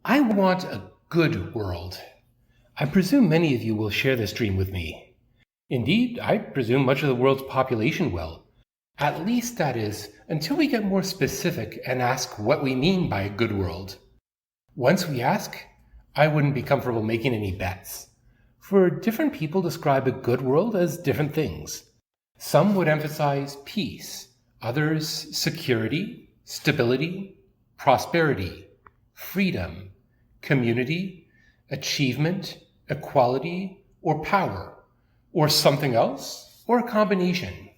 I want a good world. I presume many of you will share this dream with me. Indeed, I presume much of the world's population will. At least, that is, until we get more specific and ask what we mean by a good world. Once we ask, I wouldn't be comfortable making any bets. For different people describe a good world as different things. Some would emphasize peace, others security, stability, prosperity, freedom, community, achievement, equality, or power, or something else, or a combination.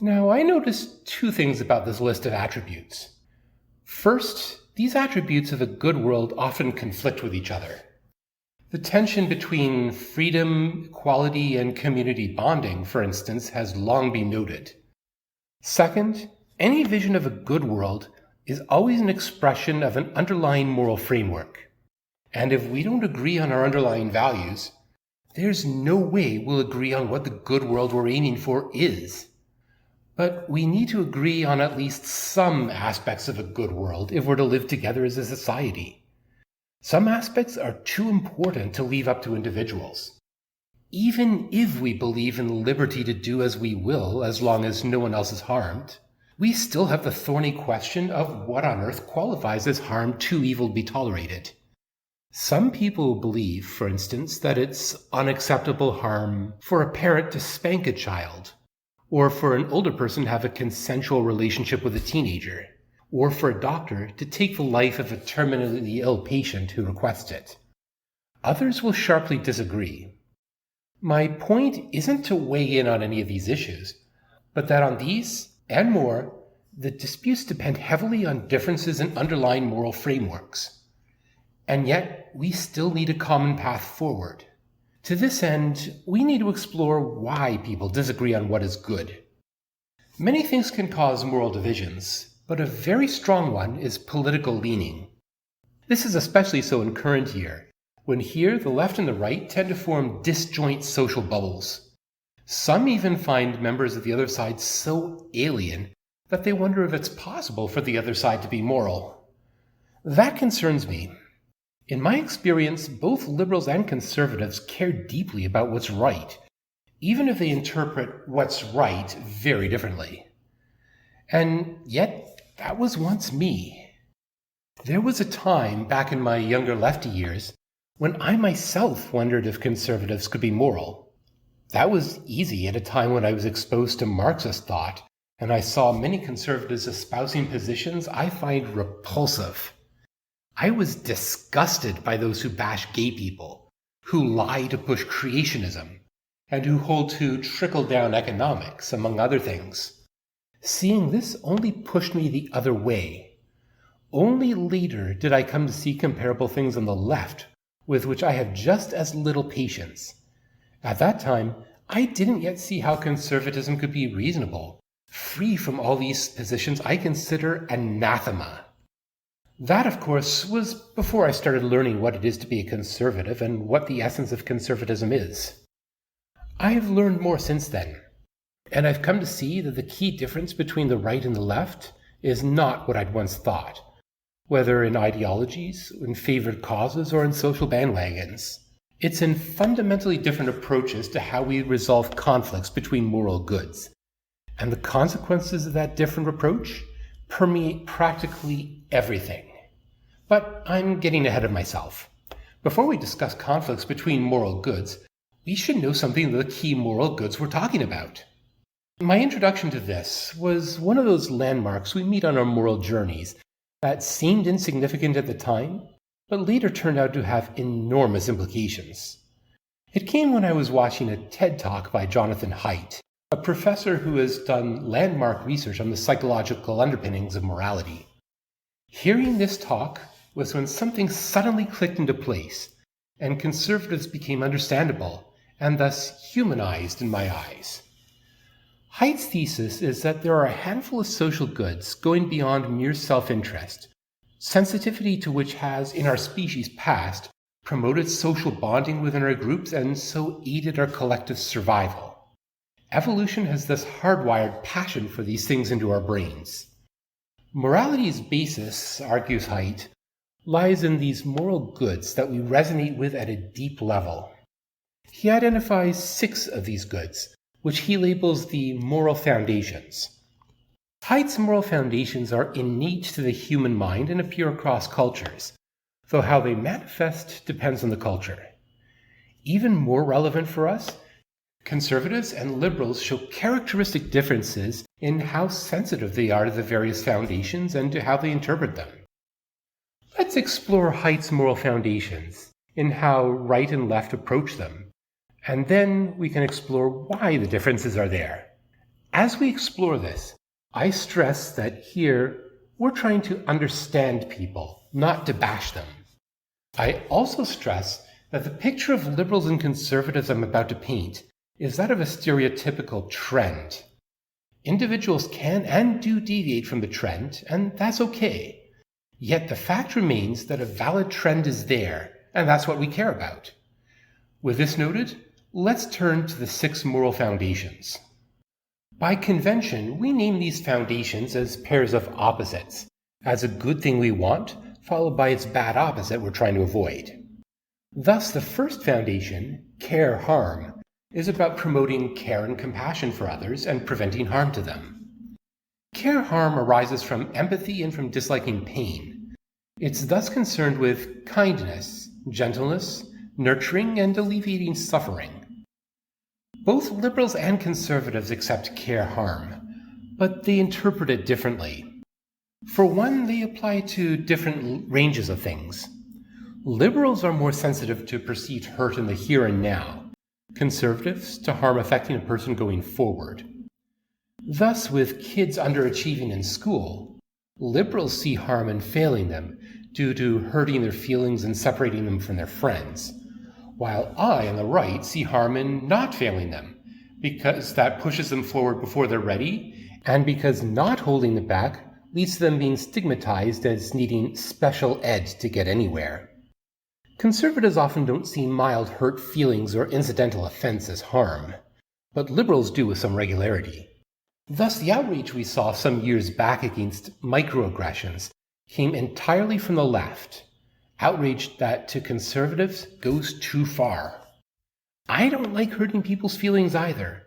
Now, I noticed two things about this list of attributes. First, these attributes of a good world often conflict with each other. The tension between freedom, equality, and community bonding, for instance, has long been noted. Second, any vision of a good world is always an expression of an underlying moral framework. And if we don't agree on our underlying values, there's no way we'll agree on what the good world we're aiming for is. But we need to agree on at least some aspects of a good world if we're to live together as a society. Some aspects are too important to leave up to individuals. Even if we believe in liberty to do as we will as long as no one else is harmed, we still have the thorny question of what on earth qualifies as harm too evil to be tolerated. Some people believe, for instance, that it's unacceptable harm for a parent to spank a child, or for an older person to have a consensual relationship with a teenager, or for a doctor to take the life of a terminally ill patient who requests it. Others will sharply disagree. My point isn't to weigh in on any of these issues, but that on these, and more, the disputes depend heavily on differences in underlying moral frameworks. And yet, we still need a common path forward. To this end, we need to explore why people disagree on what is good. Many things can cause moral divisions, but a very strong one is political leaning. This is especially so in current year, when here the left and the right tend to form disjoint social bubbles. Some even find members of the other side so alien that they wonder if it's possible for the other side to be moral. That concerns me. In my experience, both liberals and conservatives care deeply about what's right, even if they interpret what's right very differently. And yet, that was once me. There was a time back in my younger lefty years when I myself wondered if conservatives could be moral. That was easy at a time when I was exposed to Marxist thought, and I saw many conservatives espousing positions I find repulsive. I was disgusted by those who bash gay people, who lie to push creationism, and who hold to trickle-down economics, among other things. Seeing this only pushed me the other way. Only later did I come to see comparable things on the left, with which I have just as little patience. At that time, I didn't yet see how conservatism could be reasonable, free from all these positions I consider anathema. That, of course, was before I started learning what it is to be a conservative and what the essence of conservatism is. I've learned more since then, and I've come to see that the key difference between the right and the left is not what I'd once thought, whether in ideologies, in favored causes, or in social bandwagons. It's in fundamentally different approaches to how we resolve conflicts between moral goods, and the consequences of that different approach permeate practically everything. But I'm getting ahead of myself. Before we discuss conflicts between moral goods, we should know something of the key moral goods we're talking about. My introduction to this was one of those landmarks we meet on our moral journeys that seemed insignificant at the time, but later turned out to have enormous implications. It came when I was watching a TED Talk by Jonathan Haidt, a professor who has done landmark research on the psychological underpinnings of morality. Hearing this talk was when something suddenly clicked into place, and conservatives became understandable, and thus humanized in my eyes. Haidt's thesis is that there are a handful of social goods going beyond mere self-interest, sensitivity to which has, in our species past, promoted social bonding within our groups and so aided our collective survival. Evolution has thus hardwired passion for these things into our brains. Morality's basis, argues Haidt, lies in these moral goods that we resonate with at a deep level. He identifies 6 of these goods, which he labels the moral foundations. Haidt's moral foundations are innate to the human mind and appear across cultures, though how they manifest depends on the culture. Even more relevant for us, conservatives and liberals show characteristic differences in how sensitive they are to the various foundations and to how they interpret them. Let's explore Haidt's moral foundations in how right and left approach them, and then we can explore why the differences are there. As we explore this, I stress that here we're trying to understand people, not to bash them. I also stress that the picture of liberals and conservatives I'm about to paint is that of a stereotypical trend. Individuals can and do deviate from the trend, and that's okay. Yet the fact remains that a valid trend is there, and that's what we care about. With this noted, let's turn to the 6 moral foundations. By convention, we name these foundations as pairs of opposites, as a good thing we want, followed by its bad opposite we're trying to avoid. Thus, the first foundation, care-harm, is about promoting care and compassion for others and preventing harm to them. Care-harm arises from empathy and from disliking pain. It's thus concerned with kindness, gentleness, nurturing, and alleviating suffering. Both liberals and conservatives accept care-harm, but they interpret it differently. For one, they apply it to different ranges of things. Liberals are more sensitive to perceived hurt in the here and now, conservatives to harm affecting a person going forward. Thus, with kids underachieving in school, liberals see harm in failing them due to hurting their feelings and separating them from their friends, while I, on the right, see harm in not failing them, because that pushes them forward before they're ready, and because not holding them back leads to them being stigmatized as needing special ed to get anywhere. Conservatives often don't see mild hurt feelings or incidental offense as harm, but liberals do with some regularity. Thus, the outrage we saw some years back against microaggressions came entirely from the left, outrage that to conservatives goes too far. I don't like hurting people's feelings either,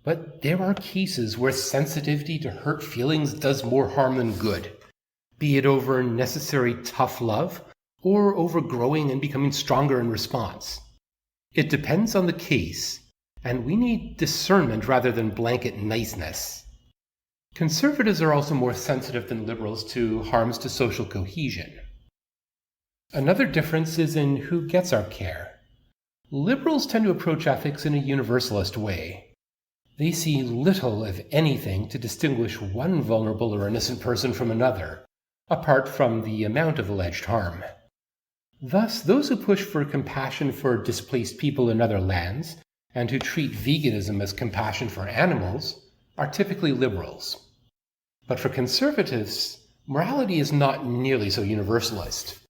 but there are cases where sensitivity to hurt feelings does more harm than good, be it over necessary tough love or over growing and becoming stronger in response. It depends on the case, and we need discernment rather than blanket niceness. Conservatives are also more sensitive than liberals to harms to social cohesion. Another difference is in who gets our care. Liberals tend to approach ethics in a universalist way. They see little, if anything, to distinguish one vulnerable or innocent person from another, apart from the amount of alleged harm. Thus, those who push for compassion for displaced people in other lands, and who treat veganism as compassion for animals, are typically liberals. But for conservatives, morality is not nearly so universalist.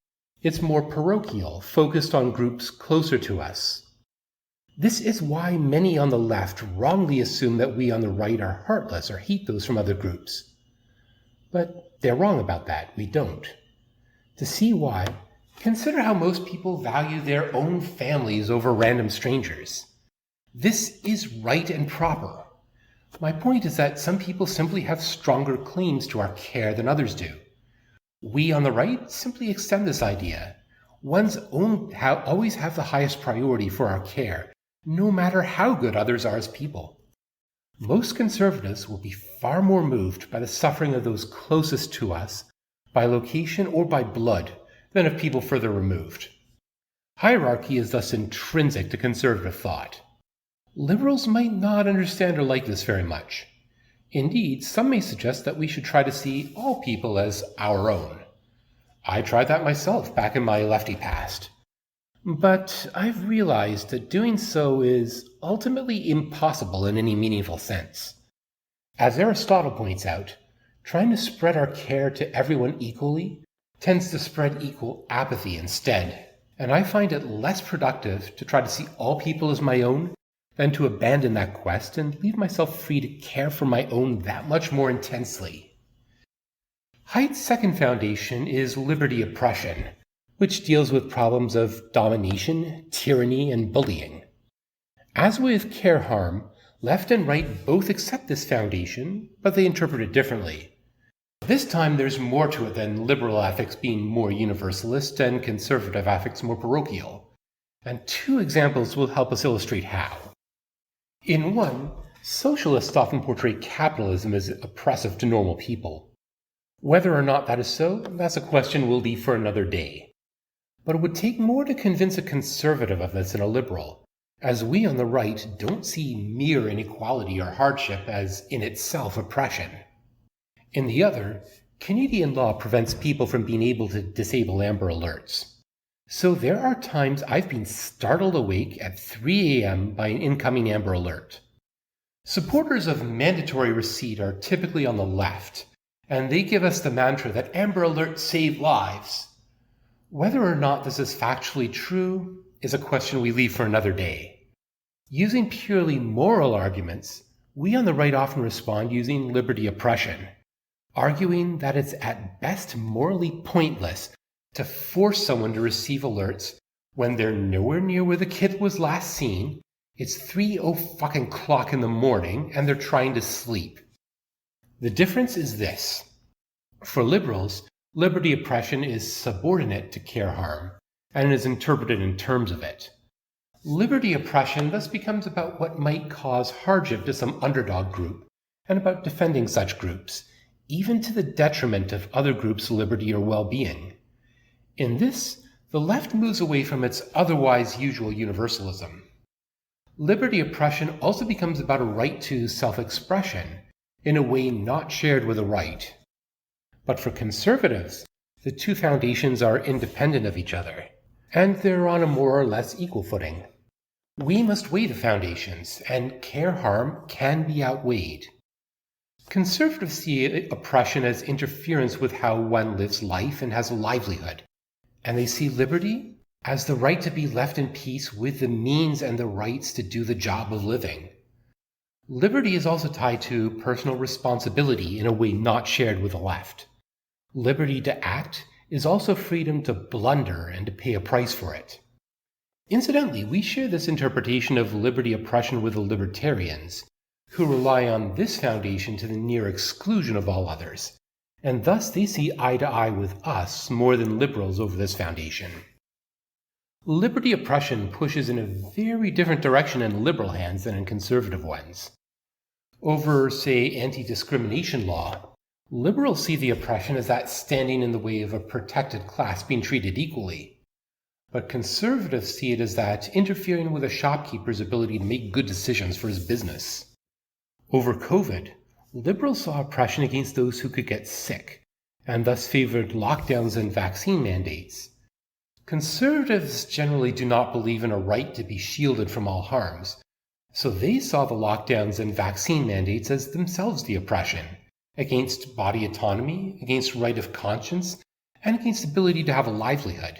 It's more parochial, focused on groups closer to us. This is why many on the left wrongly assume that we on the right are heartless or hate those from other groups. But they're wrong about that. We don't. To see why, consider how most people value their own families over random strangers. This is right and proper. My point is that some people simply have stronger claims to our care than others do. We on the right simply extend this idea. One's own always have the highest priority for our care, no matter how good others are as people. Most conservatives will be far more moved by the suffering of those closest to us, by location or by blood, than of people further removed. Hierarchy is thus intrinsic to conservative thought. Liberals might not understand or like this very much. Indeed, some may suggest that we should try to see all people as our own. I tried that myself back in my lefty past. But I've realized that doing so is ultimately impossible in any meaningful sense. As Aristotle points out, trying to spread our care to everyone equally tends to spread equal apathy instead, and I find it less productive to try to see all people as my own than to abandon that quest and leave myself free to care for my own that much more intensely. Haidt's second foundation is liberty oppression, which deals with problems of domination, tyranny, and bullying. As with care harm, left and right both accept this foundation, but they interpret it differently. This time there's more to it than liberal ethics being more universalist and conservative ethics more parochial. And two examples will help us illustrate how. In one, socialists often portray capitalism as oppressive to normal people. Whether or not that is so, that's a question we'll leave for another day. But it would take more to convince a conservative of this than a liberal, as we on the right don't see mere inequality or hardship as in itself oppression. In the other, Canadian law prevents people from being able to disable Amber Alerts. So there are times I've been startled awake at 3 a.m. by an incoming Amber Alert. Supporters of mandatory receipt are typically on the left, and they give us the mantra that Amber Alerts save lives. Whether or not this is factually true is a question we leave for another day. Using purely moral arguments, we on the right often respond using liberty oppression, arguing that it's at best morally pointless to force someone to receive alerts when they're nowhere near where the kid was last seen, it's 3:00 in the morning, and they're trying to sleep. The difference is this. For liberals, liberty oppression is subordinate to care harm, and is interpreted in terms of it. Liberty oppression thus becomes about what might cause hardship to some underdog group, and about defending such groups, even to the detriment of other groups' liberty or well-being. In this, the left moves away from its otherwise usual universalism. Liberty oppression also becomes about a right to self-expression, in a way not shared with the right. But for conservatives, the two foundations are independent of each other, and they're on a more or less equal footing. We must weigh the foundations, and care harm can be outweighed. Conservatives see oppression as interference with how one lives life and has a livelihood, and they see liberty as the right to be left in peace with the means and the rights to do the job of living. Liberty is also tied to personal responsibility in a way not shared with the left. Liberty to act is also freedom to blunder and to pay a price for it. Incidentally, we share this interpretation of liberty oppression with the libertarians, who rely on this foundation to the near exclusion of all others, and thus they see eye to eye with us more than liberals over this foundation. Liberty oppression pushes in a very different direction in liberal hands than in conservative ones. Over, say, anti-discrimination law, liberals see the oppression as that standing in the way of a protected class being treated equally. But conservatives see it as that interfering with a shopkeeper's ability to make good decisions for his business. Over COVID, liberals saw oppression against those who could get sick, and thus favored lockdowns and vaccine mandates. Conservatives generally do not believe in a right to be shielded from all harms, so they saw the lockdowns and vaccine mandates as themselves the oppression, against body autonomy, against right of conscience, and against ability to have a livelihood.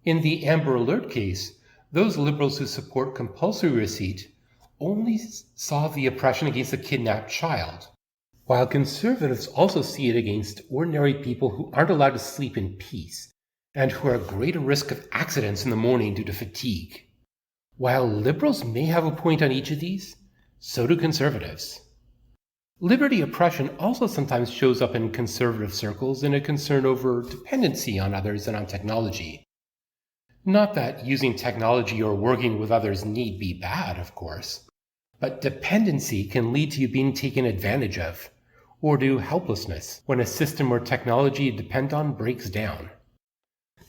In the Amber Alert case, those liberals who support compulsory receipt only saw the oppression against the kidnapped child, while conservatives also see it against ordinary people who aren't allowed to sleep in peace, and who are at greater risk of accidents in the morning due to fatigue. While liberals may have a point on each of these, so do conservatives. Liberty oppression also sometimes shows up in conservative circles in a concern over dependency on others and on technology. Not that using technology or working with others need be bad, of course, but dependency can lead to you being taken advantage of, or to helplessness when a system or technology you depend on breaks down.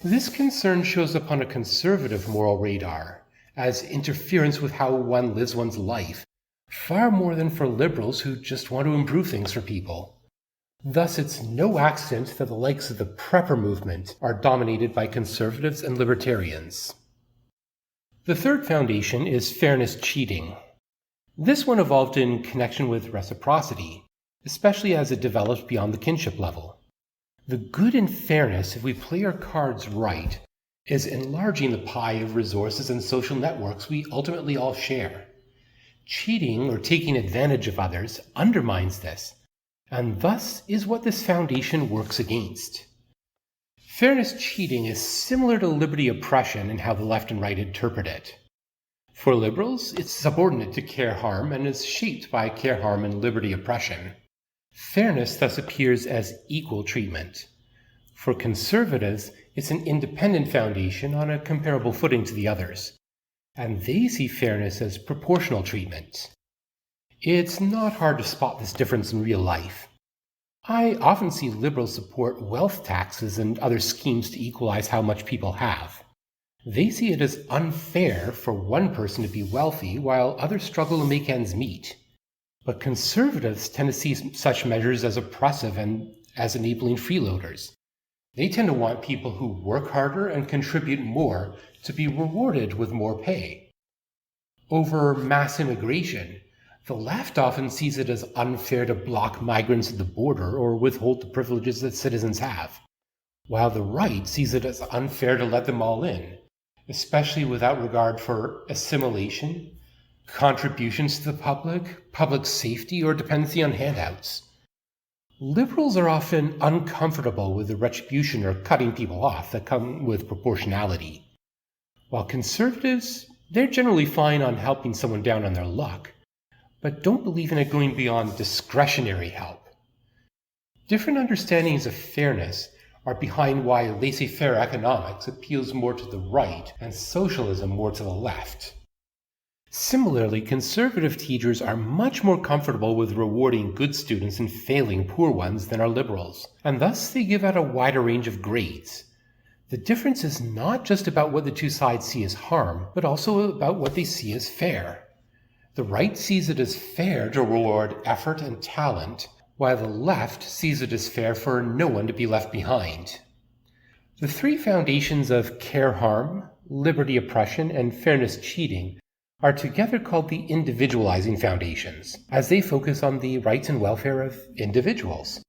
This concern shows up on a conservative moral radar as interference with how one lives one's life, far more than for liberals who just want to improve things for people. Thus, it's no accident that the likes of the prepper movement are dominated by conservatives and libertarians. The third foundation is fairness cheating. This one evolved in connection with reciprocity, especially as it developed beyond the kinship level. The good in fairness, if we play our cards right, is enlarging the pie of resources and social networks we ultimately all share. Cheating or taking advantage of others undermines this, and thus is what this foundation works against. Fairness cheating is similar to liberty oppression in how the left and right interpret it. For liberals, it's subordinate to care harm and is shaped by care harm and liberty oppression. Fairness thus appears as equal treatment. For conservatives, it's an independent foundation on a comparable footing to the others, and they see fairness as proportional treatment. It's not hard to spot this difference in real life. I often see liberals support wealth taxes and other schemes to equalize how much people have. They see it as unfair for one person to be wealthy while others struggle to make ends meet. But conservatives tend to see such measures as oppressive and as enabling freeloaders. They tend to want people who work harder and contribute more to be rewarded with more pay. Over mass immigration, the left often sees it as unfair to block migrants at the border or withhold the privileges that citizens have, while the right sees it as unfair to let them all in, especially without regard for assimilation, contributions to the public safety, or dependency on handouts. Liberals are often uncomfortable with the retribution or cutting people off that come with proportionality, while conservatives, they're generally fine on helping someone down on their luck, but don't believe in it going beyond discretionary help. Different understandings of fairness are behind why laissez-faire economics appeals more to the right and socialism more to the left. Similarly, conservative teachers are much more comfortable with rewarding good students and failing poor ones than are liberals, and thus they give out a wider range of grades. The difference is not just about what the two sides see as harm, but also about what they see as fair. The right sees it as fair to reward effort and talent, while the left sees it as fair for no one to be left behind. The three foundations of care harm, liberty oppression, and fairness cheating are together called the individualizing foundations, as they focus on the rights and welfare of individuals.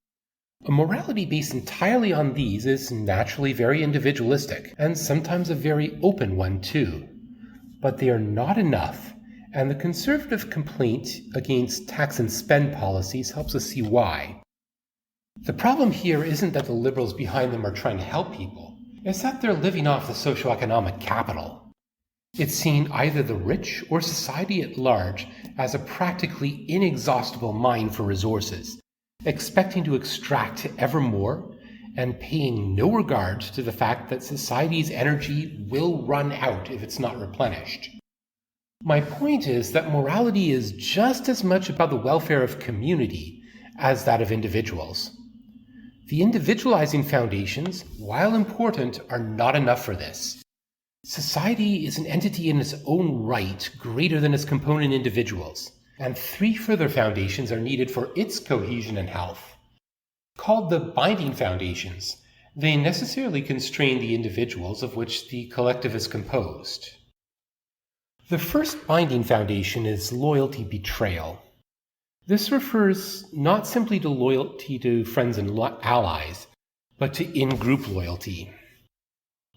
A morality based entirely on these is naturally very individualistic, and sometimes a very open one too. But they are not enough, and the conservative complaint against tax and spend policies helps us see why. The problem here isn't that the liberals behind them are trying to help people, it's that they're living off the socioeconomic capital. It's seen either the rich or society at large as a practically inexhaustible mine for resources, expecting to extract ever more and paying no regard to the fact that society's energy will run out if it's not replenished. My point is that morality is just as much about the welfare of community as that of individuals. The individualizing foundations, while important, are not enough for this. Society is an entity in its own right, greater than its component individuals, and three further foundations are needed for its cohesion and health. Called the binding foundations, they necessarily constrain the individuals of which the collective is composed. The first binding foundation is loyalty betrayal. This refers not simply to loyalty to friends and allies, but to in-group loyalty.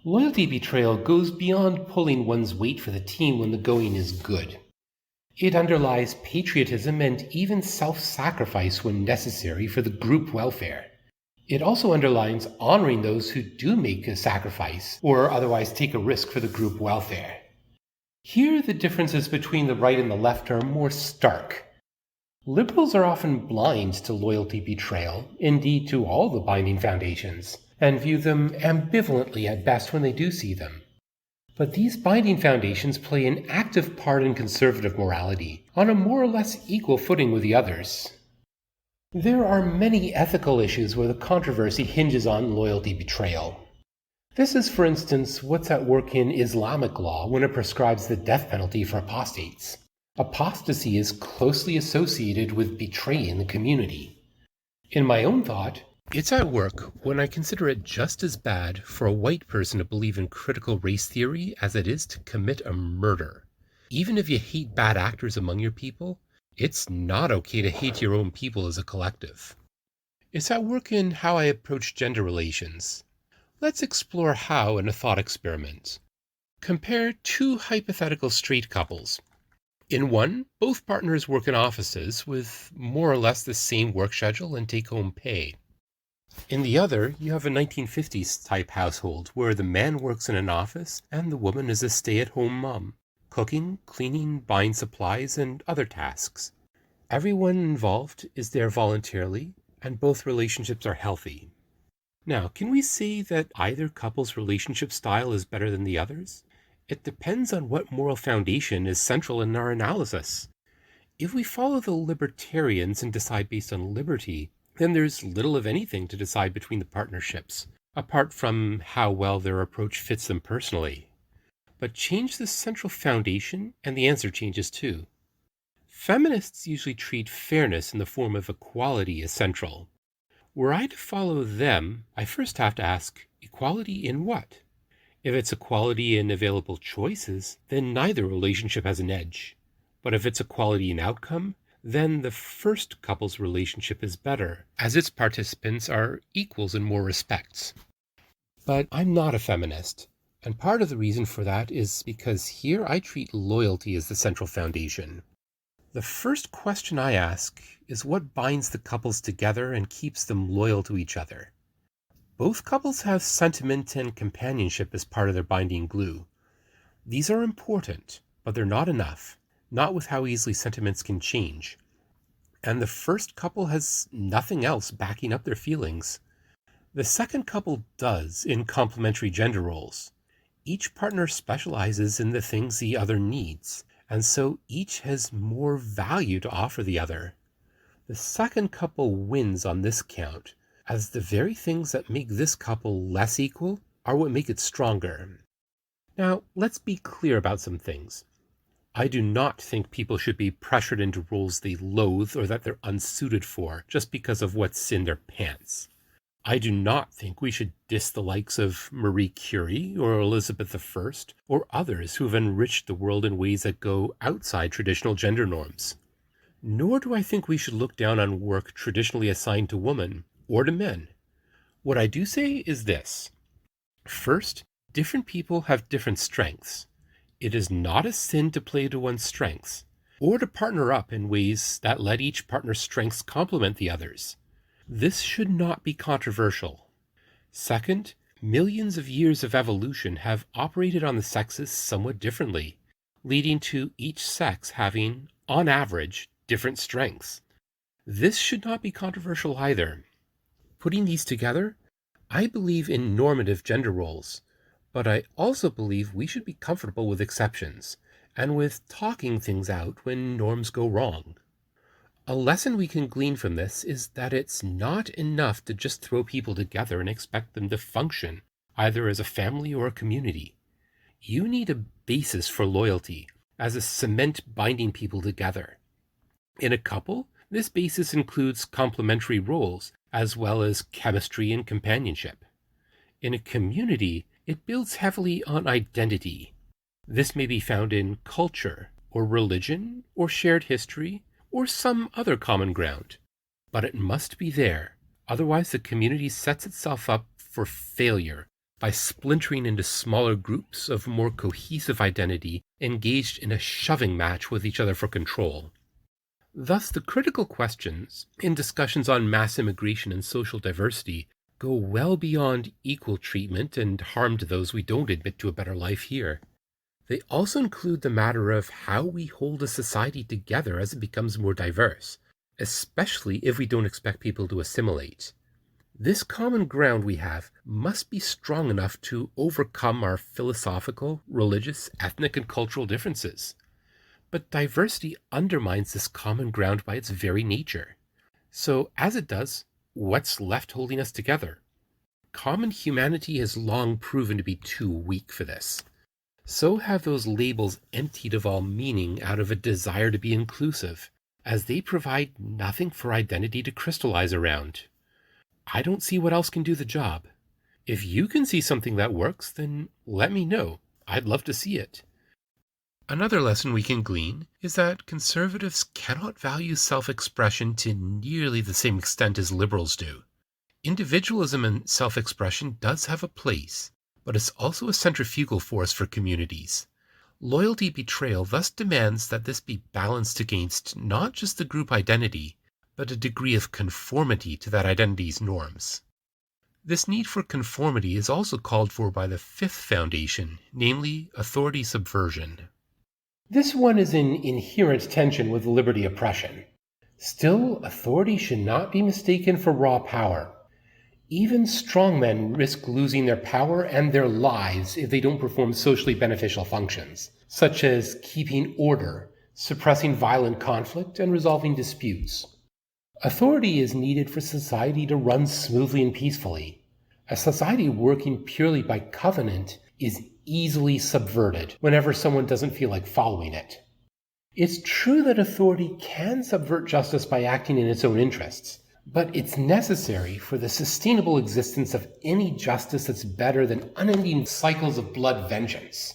Loyalty betrayal goes beyond pulling one's weight for the team when the going is good. It underlies patriotism and even self-sacrifice when necessary for the group welfare. It also underlines honoring those who do make a sacrifice or otherwise take a risk for the group welfare. Here, the differences between the right and the left are more stark. Liberals are often blind to loyalty betrayal, indeed to all the binding foundations, and view them ambivalently at best when they do see them. But these binding foundations play an active part in conservative morality, on a more or less equal footing with the others. There are many ethical issues where the controversy hinges on loyalty betrayal. This is, for instance, what's at work in Islamic law when it prescribes the death penalty for apostates. Apostasy is closely associated with betraying the community. In my own thought, it's at work when I consider it just as bad for a white person to believe in critical race theory as it is to commit a murder. Even if you hate bad actors among your people, it's not okay to hate your own people as a collective. It's at work in how I approach gender relations. Let's explore how in a thought experiment. Compare two hypothetical straight couples. In one, both partners work in offices with more or less the same work schedule and take-home pay. In the other, you have a 1950s type household where the man works in an office and the woman is a stay-at-home mom, cooking, cleaning, buying supplies, and other tasks. Everyone involved is there voluntarily, and both relationships are healthy. Now, can we say that either couple's relationship style is better than the others? It depends on what moral foundation is central in our analysis. If we follow the libertarians and decide based on liberty, then there's little of anything to decide between the partnerships, apart from how well their approach fits them personally. But change the central foundation, and the answer changes too. Feminists usually treat fairness in the form of equality as central. Were I to follow them, I first have to ask, equality in what? If it's equality in available choices, then neither relationship has an edge. But if it's equality in outcome, then the first couple's relationship is better, as its participants are equals in more respects. But I'm not a feminist, and part of the reason for that is because here I treat loyalty as the central foundation. The first question I ask is what binds the couples together and keeps them loyal to each other. Both couples have sentiment and companionship as part of their binding glue. These are important, but they're not enough, not with how easily sentiments can change. And the first couple has nothing else backing up their feelings. The second couple does in complementary gender roles. Each partner specializes in the things the other needs, and so each has more value to offer the other. The second couple wins on this count, as the very things that make this couple less equal are what make it stronger. Now, let's be clear about some things. I do not think people should be pressured into roles they loathe or that they're unsuited for just because of what's in their pants. I do not think we should diss the likes of Marie Curie or Elizabeth I or others who have enriched the world in ways that go outside traditional gender norms. Nor do I think we should look down on work traditionally assigned to women or to men. What I do say is this. First, different people have different strengths. It is not a sin to play to one's strengths, or to partner up in ways that let each partner's strengths complement the others. This should not be controversial. Second, millions of years of evolution have operated on the sexes somewhat differently, leading to each sex having, on average, different strengths. This should not be controversial either. Putting these together, I believe in normative gender roles, but I also believe we should be comfortable with exceptions, and with talking things out when norms go wrong. A lesson we can glean from this is that it's not enough to just throw people together and expect them to function, either as a family or a community. You need a basis for loyalty, as a cement binding people together. In a couple, this basis includes complementary roles, as well as chemistry and companionship. In a community, it builds heavily on identity. This may be found in culture, or religion, or shared history, or some other common ground. But it must be there, otherwise the community sets itself up for failure by splintering into smaller groups of more cohesive identity engaged in a shoving match with each other for control. Thus, the critical questions in discussions on mass immigration and social diversity go well beyond equal treatment and harm to those we don't admit to a better life here. They also include the matter of how we hold a society together as it becomes more diverse, especially if we don't expect people to assimilate. This common ground we have must be strong enough to overcome our philosophical, religious, ethnic, and cultural differences. But diversity undermines this common ground by its very nature. So, as it does, what's left holding us together? Common humanity has long proven to be too weak for this. So have those labels emptied of all meaning out of a desire to be inclusive, as they provide nothing for identity to crystallize around. I don't see what else can do the job. If you can see something that works, then let me know. I'd love to see it. Another lesson we can glean is that conservatives cannot value self-expression to nearly the same extent as liberals do. Individualism and self-expression does have a place, but it's also a centrifugal force for communities. Loyalty betrayal thus demands that this be balanced against not just the group identity, but a degree of conformity to that identity's norms. This need for conformity is also called for by the fifth foundation, namely authority subversion. This one is in inherent tension with liberty oppression. Still, authority should not be mistaken for raw power. Even strongmen risk losing their power and their lives if they don't perform socially beneficial functions, such as keeping order, suppressing violent conflict, and resolving disputes. Authority is needed for society to run smoothly and peacefully. A society working purely by covenant is easily subverted whenever someone doesn't feel like following it. It's true that authority can subvert justice by acting in its own interests, but it's necessary for the sustainable existence of any justice that's better than unending cycles of blood vengeance.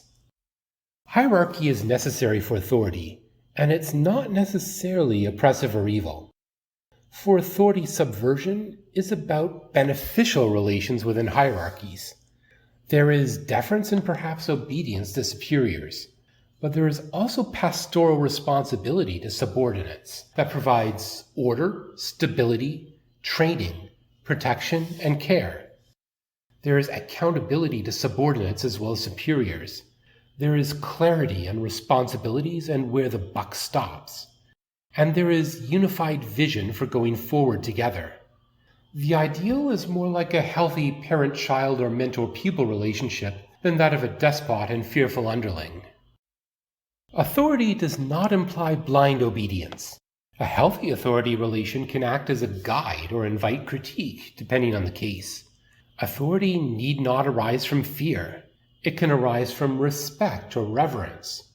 Hierarchy is necessary for authority, and it's not necessarily oppressive or evil. For authority, subversion is about beneficial relations within hierarchies. There is deference and perhaps obedience to superiors, but there is also pastoral responsibility to subordinates that provides order, stability, training, protection, and care. There is accountability to subordinates as well as superiors. There is clarity on responsibilities and where the buck stops. And there is unified vision for going forward together. The ideal is more like a healthy parent-child or mentor-pupil relationship than that of a despot and fearful underling. Authority does not imply blind obedience. A healthy authority relation can act as a guide or invite critique, depending on the case. Authority need not arise from fear. It can arise from respect or reverence.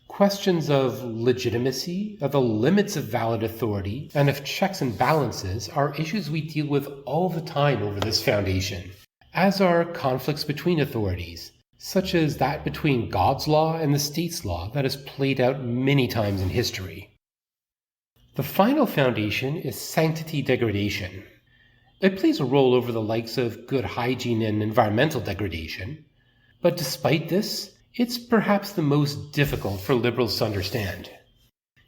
Questions of legitimacy, of the limits of valid authority, and of checks and balances are issues we deal with all the time over this foundation, as are conflicts between authorities, such as that between God's law and the state's law that has played out many times in history. The final foundation is sanctity degradation. It plays a role over the likes of good hygiene and environmental degradation, but despite this, it's perhaps the most difficult for liberals to understand.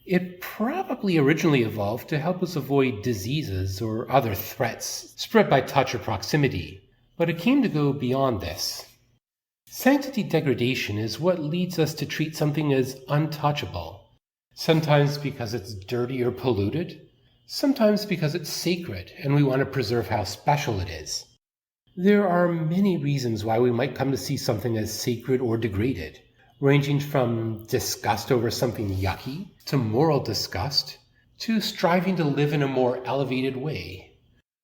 It probably originally evolved to help us avoid diseases or other threats spread by touch or proximity, but it came to go beyond this. Sanctity degradation is what leads us to treat something as untouchable, sometimes because it's dirty or polluted, sometimes because it's sacred and we want to preserve how special it is. There are many reasons why we might come to see something as sacred or degraded, ranging from disgust over something yucky, to moral disgust, to striving to live in a more elevated way.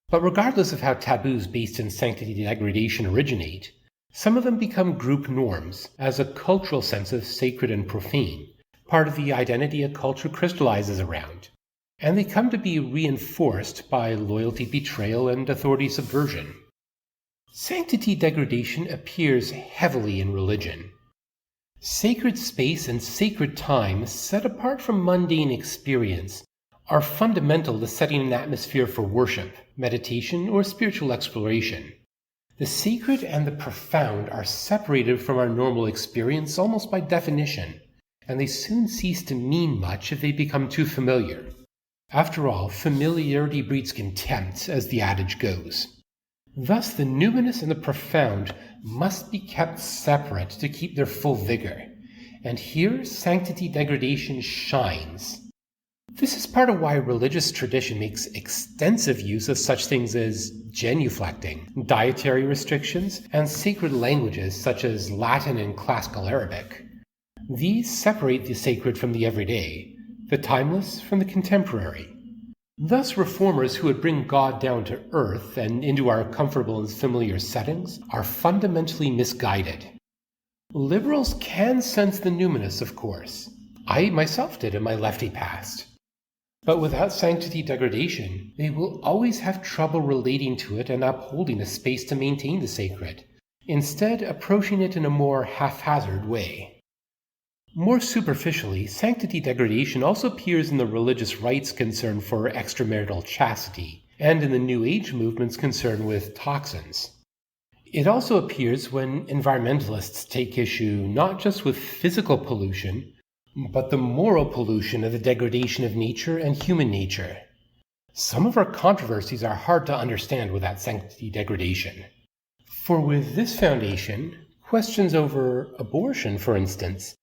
But regardless of how taboos based in sanctity degradation originate, some of them become group norms as a cultural sense of sacred and profane, part of the identity a culture crystallizes around, and they come to be reinforced by loyalty betrayal and authority subversion. Sanctity degradation appears heavily in religion. Sacred space and sacred time set apart from mundane experience are fundamental to setting an atmosphere for worship, meditation, or spiritual exploration. The sacred and the profound are separated from our normal experience almost by definition, and they soon cease to mean much if they become too familiar. After all, familiarity breeds contempt, as the adage goes. Thus, the numinous and the profound must be kept separate to keep their full vigor, and here sanctity degradation shines. This is part of why religious tradition makes extensive use of such things as genuflecting, dietary restrictions, and sacred languages such as Latin and Classical Arabic. These separate the sacred from the everyday, the timeless from the contemporary. Thus, reformers who would bring God down to earth and into our comfortable and familiar settings are fundamentally misguided. Liberals can sense the numinous, of course. I myself did in my lefty past. But without sanctity degradation, they will always have trouble relating to it and upholding a space to maintain the sacred, instead approaching it in a more haphazard way. More superficially, sanctity degradation also appears in the religious rights concern for extramarital chastity, and in the New Age movement's concern with toxins. It also appears when environmentalists take issue not just with physical pollution, but the moral pollution of the degradation of nature and human nature. Some of our controversies are hard to understand without sanctity degradation. For with this foundation, questions over abortion, for instance,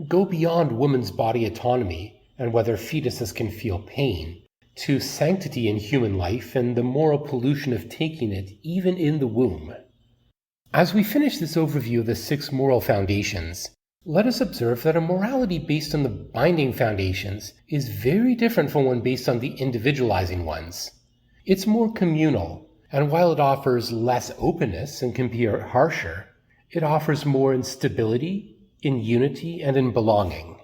go beyond woman's body autonomy and whether fetuses can feel pain, to sanctity in human life and the moral pollution of taking it even in the womb. As we finish this overview of the 6 moral foundations, let us observe that a morality based on the binding foundations is very different from one based on the individualizing ones. It's more communal, and while it offers less openness and can be harsher, it offers more in stability, in unity, and in belonging.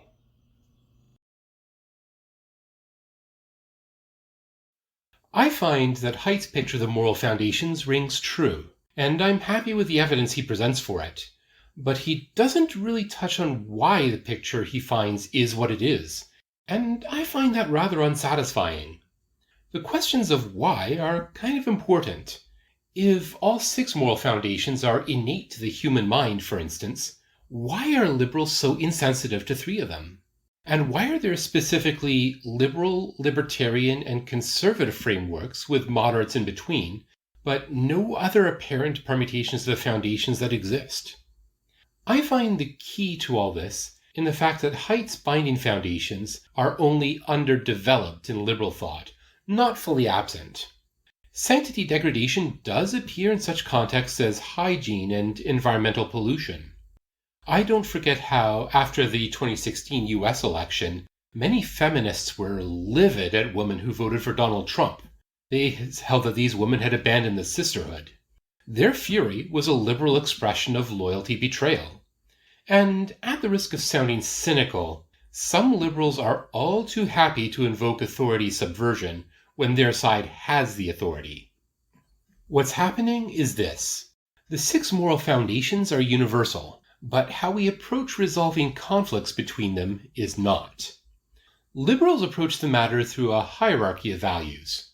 I find that Haidt's picture of the moral foundations rings true, and I'm happy with the evidence he presents for it. But he doesn't really touch on why the picture he finds is what it is, and I find that rather unsatisfying. The questions of why are kind of important. If all 6 moral foundations are innate to the human mind, for instance, why are liberals so insensitive to 3 of them? And why are there specifically liberal, libertarian, and conservative frameworks with moderates in between, but no other apparent permutations of the foundations that exist? I find the key to all this in the fact that Haidt's binding foundations are only underdeveloped in liberal thought, not fully absent. Sanctity degradation does appear in such contexts as hygiene and environmental pollution. I don't forget how, after the 2016 US election, many feminists were livid at women who voted for Donald Trump. They held that these women had abandoned the sisterhood. Their fury was a liberal expression of loyalty betrayal. And at the risk of sounding cynical, some liberals are all too happy to invoke authority subversion when their side has the authority. What's happening is this. The 6 moral foundations are universal, but how we approach resolving conflicts between them is not. Liberals approach the matter through a hierarchy of values.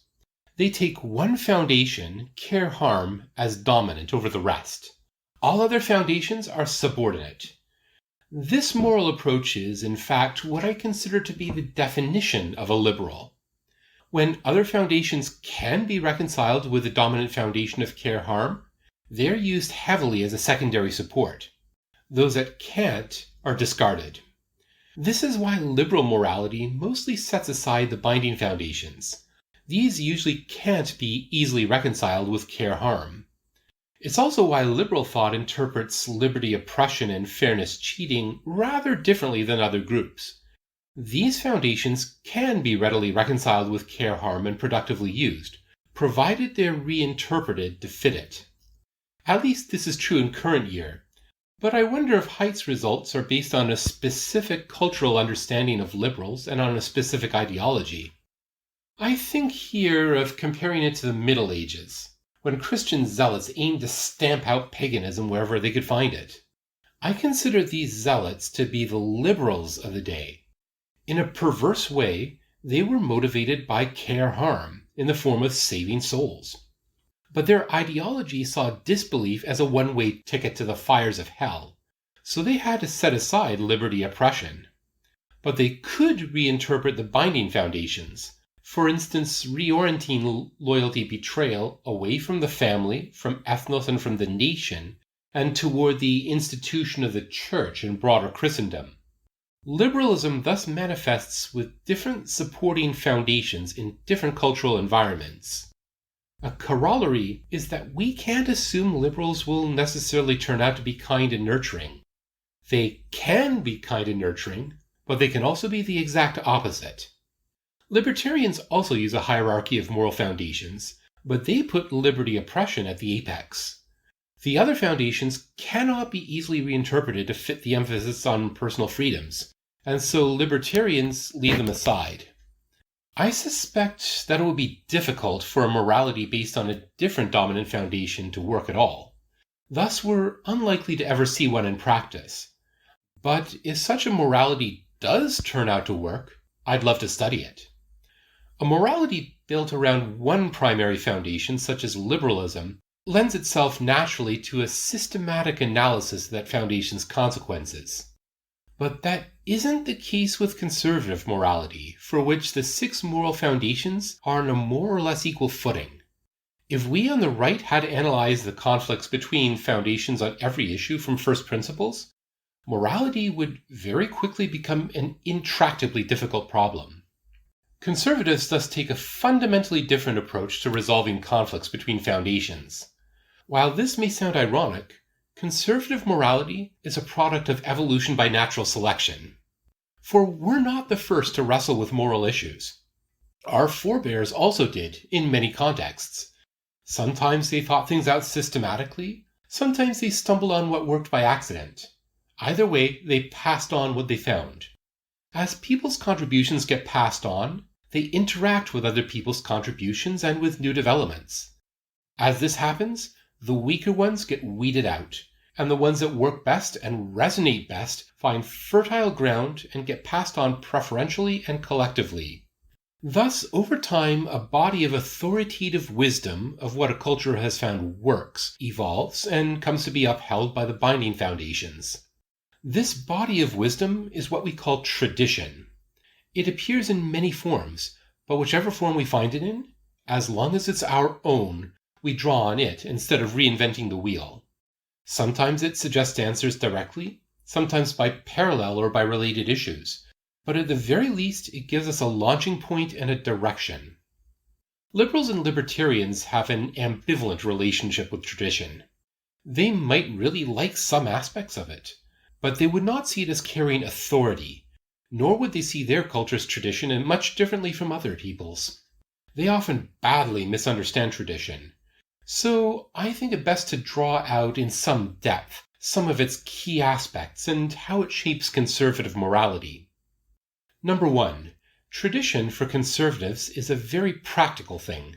They take one foundation, care-harm, as dominant over the rest. All other foundations are subordinate. This moral approach is, in fact, what I consider to be the definition of a liberal. When other foundations can be reconciled with the dominant foundation of care-harm, they're used heavily as a secondary support. Those that can't are discarded. This is why liberal morality mostly sets aside the binding foundations. These usually can't be easily reconciled with care-harm. It's also why liberal thought interprets liberty oppression and fairness cheating rather differently than other groups. These foundations can be readily reconciled with care-harm and productively used, provided they're reinterpreted to fit it. At least this is true in current year, but I wonder if Haidt's results are based on a specific cultural understanding of liberals and on a specific ideology. I think here of comparing it to the Middle Ages, when Christian zealots aimed to stamp out paganism wherever they could find it. I consider these zealots to be the liberals of the day. In a perverse way, they were motivated by care-harm in the form of saving souls. But their ideology saw disbelief as a one-way ticket to the fires of hell, so they had to set aside liberty oppression. But they could reinterpret the binding foundations, for instance, reorienting loyalty betrayal away from the family, from ethnos, and from the nation, and toward the institution of the church and broader Christendom. Liberalism thus manifests with different supporting foundations in different cultural environments. A corollary is that we can't assume liberals will necessarily turn out to be kind and nurturing. They can be kind and nurturing, but they can also be the exact opposite. Libertarians also use a hierarchy of moral foundations, but they put liberty oppression at the apex. The other foundations cannot be easily reinterpreted to fit the emphasis on personal freedoms, and so libertarians leave them aside. I suspect that it would be difficult for a morality based on a different dominant foundation to work at all. Thus, we're unlikely to ever see one in practice. But if such a morality does turn out to work, I'd love to study it. A morality built around one primary foundation, such as liberalism, lends itself naturally to a systematic analysis of that foundation's consequences. But that isn't the case with conservative morality, for which the 6 moral foundations are on a more or less equal footing. If we on the right had to analyze the conflicts between foundations on every issue from first principles, morality would very quickly become an intractably difficult problem. Conservatives thus take a fundamentally different approach to resolving conflicts between foundations. While this may sound ironic, conservative morality is a product of evolution by natural selection. For we're not the first to wrestle with moral issues. Our forebears also did, in many contexts. Sometimes they thought things out systematically, sometimes they stumbled on what worked by accident. Either way, they passed on what they found. As people's contributions get passed on, they interact with other people's contributions and with new developments. As this happens, the weaker ones get weeded out, and the ones that work best and resonate best find fertile ground and get passed on preferentially and collectively. Thus, over time, a body of authoritative wisdom of what a culture has found works evolves and comes to be upheld by the binding foundations. This body of wisdom is what we call tradition. It appears in many forms, but whichever form we find it in, as long as it's our own, we draw on it instead of reinventing the wheel. Sometimes it suggests answers directly, sometimes by parallel or by related issues, but at the very least it gives us a launching point and a direction. Liberals and libertarians have an ambivalent relationship with tradition. They might really like some aspects of it, but they would not see it as carrying authority, nor would they see their culture's tradition in much differently from other people's. They often badly misunderstand tradition. So I think it best to draw out in some depth some of its key aspects and how it shapes conservative morality. Number 1, tradition for conservatives is a very practical thing.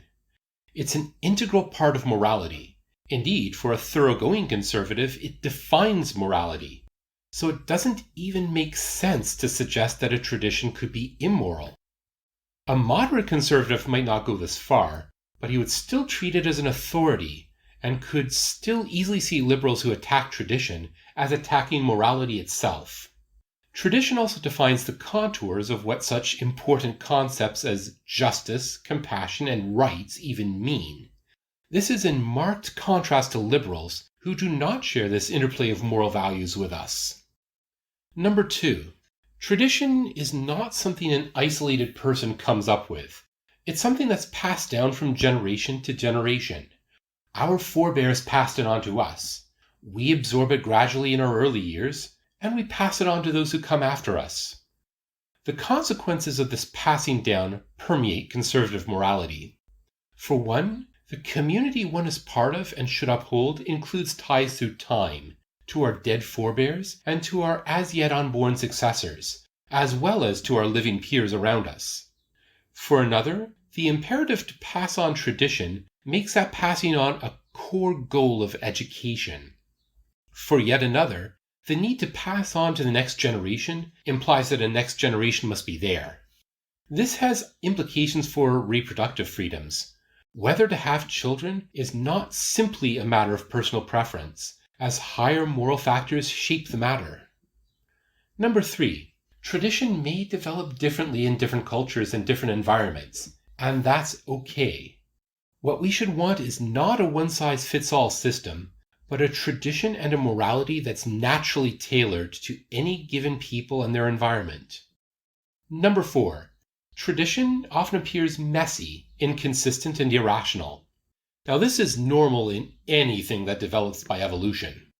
It's an integral part of morality. Indeed, for a thoroughgoing conservative, it defines morality. So it doesn't even make sense to suggest that a tradition could be immoral. A moderate conservative might not go this far, but he would still treat it as an authority, and could still easily see liberals who attack tradition as attacking morality itself. Tradition also defines the contours of what such important concepts as justice, compassion, and rights even mean. This is in marked contrast to liberals, who do not share this interplay of moral values with us. Number 2, tradition is not something an isolated person comes up with. It's something that's passed down from generation to generation. Our forebears passed it on to us. We absorb it gradually in our early years, and we pass it on to those who come after us. The consequences of this passing down permeate conservative morality. For one, the community one is part of and should uphold includes ties through time, to our dead forebears and to our as yet unborn successors, as well as to our living peers around us. For another, the imperative to pass on tradition makes that passing on a core goal of education. For yet another, the need to pass on to the next generation implies that a next generation must be there. This has implications for reproductive freedoms. Whether to have children is not simply a matter of personal preference, as higher moral factors shape the matter. Number 3, tradition may develop differently in different cultures and different environments, and that's okay. What we should want is not a one-size-fits-all system, but a tradition and a morality that's naturally tailored to any given people and their environment. Number 4, tradition often appears messy, inconsistent, and irrational. Now, this is normal in anything that develops by evolution.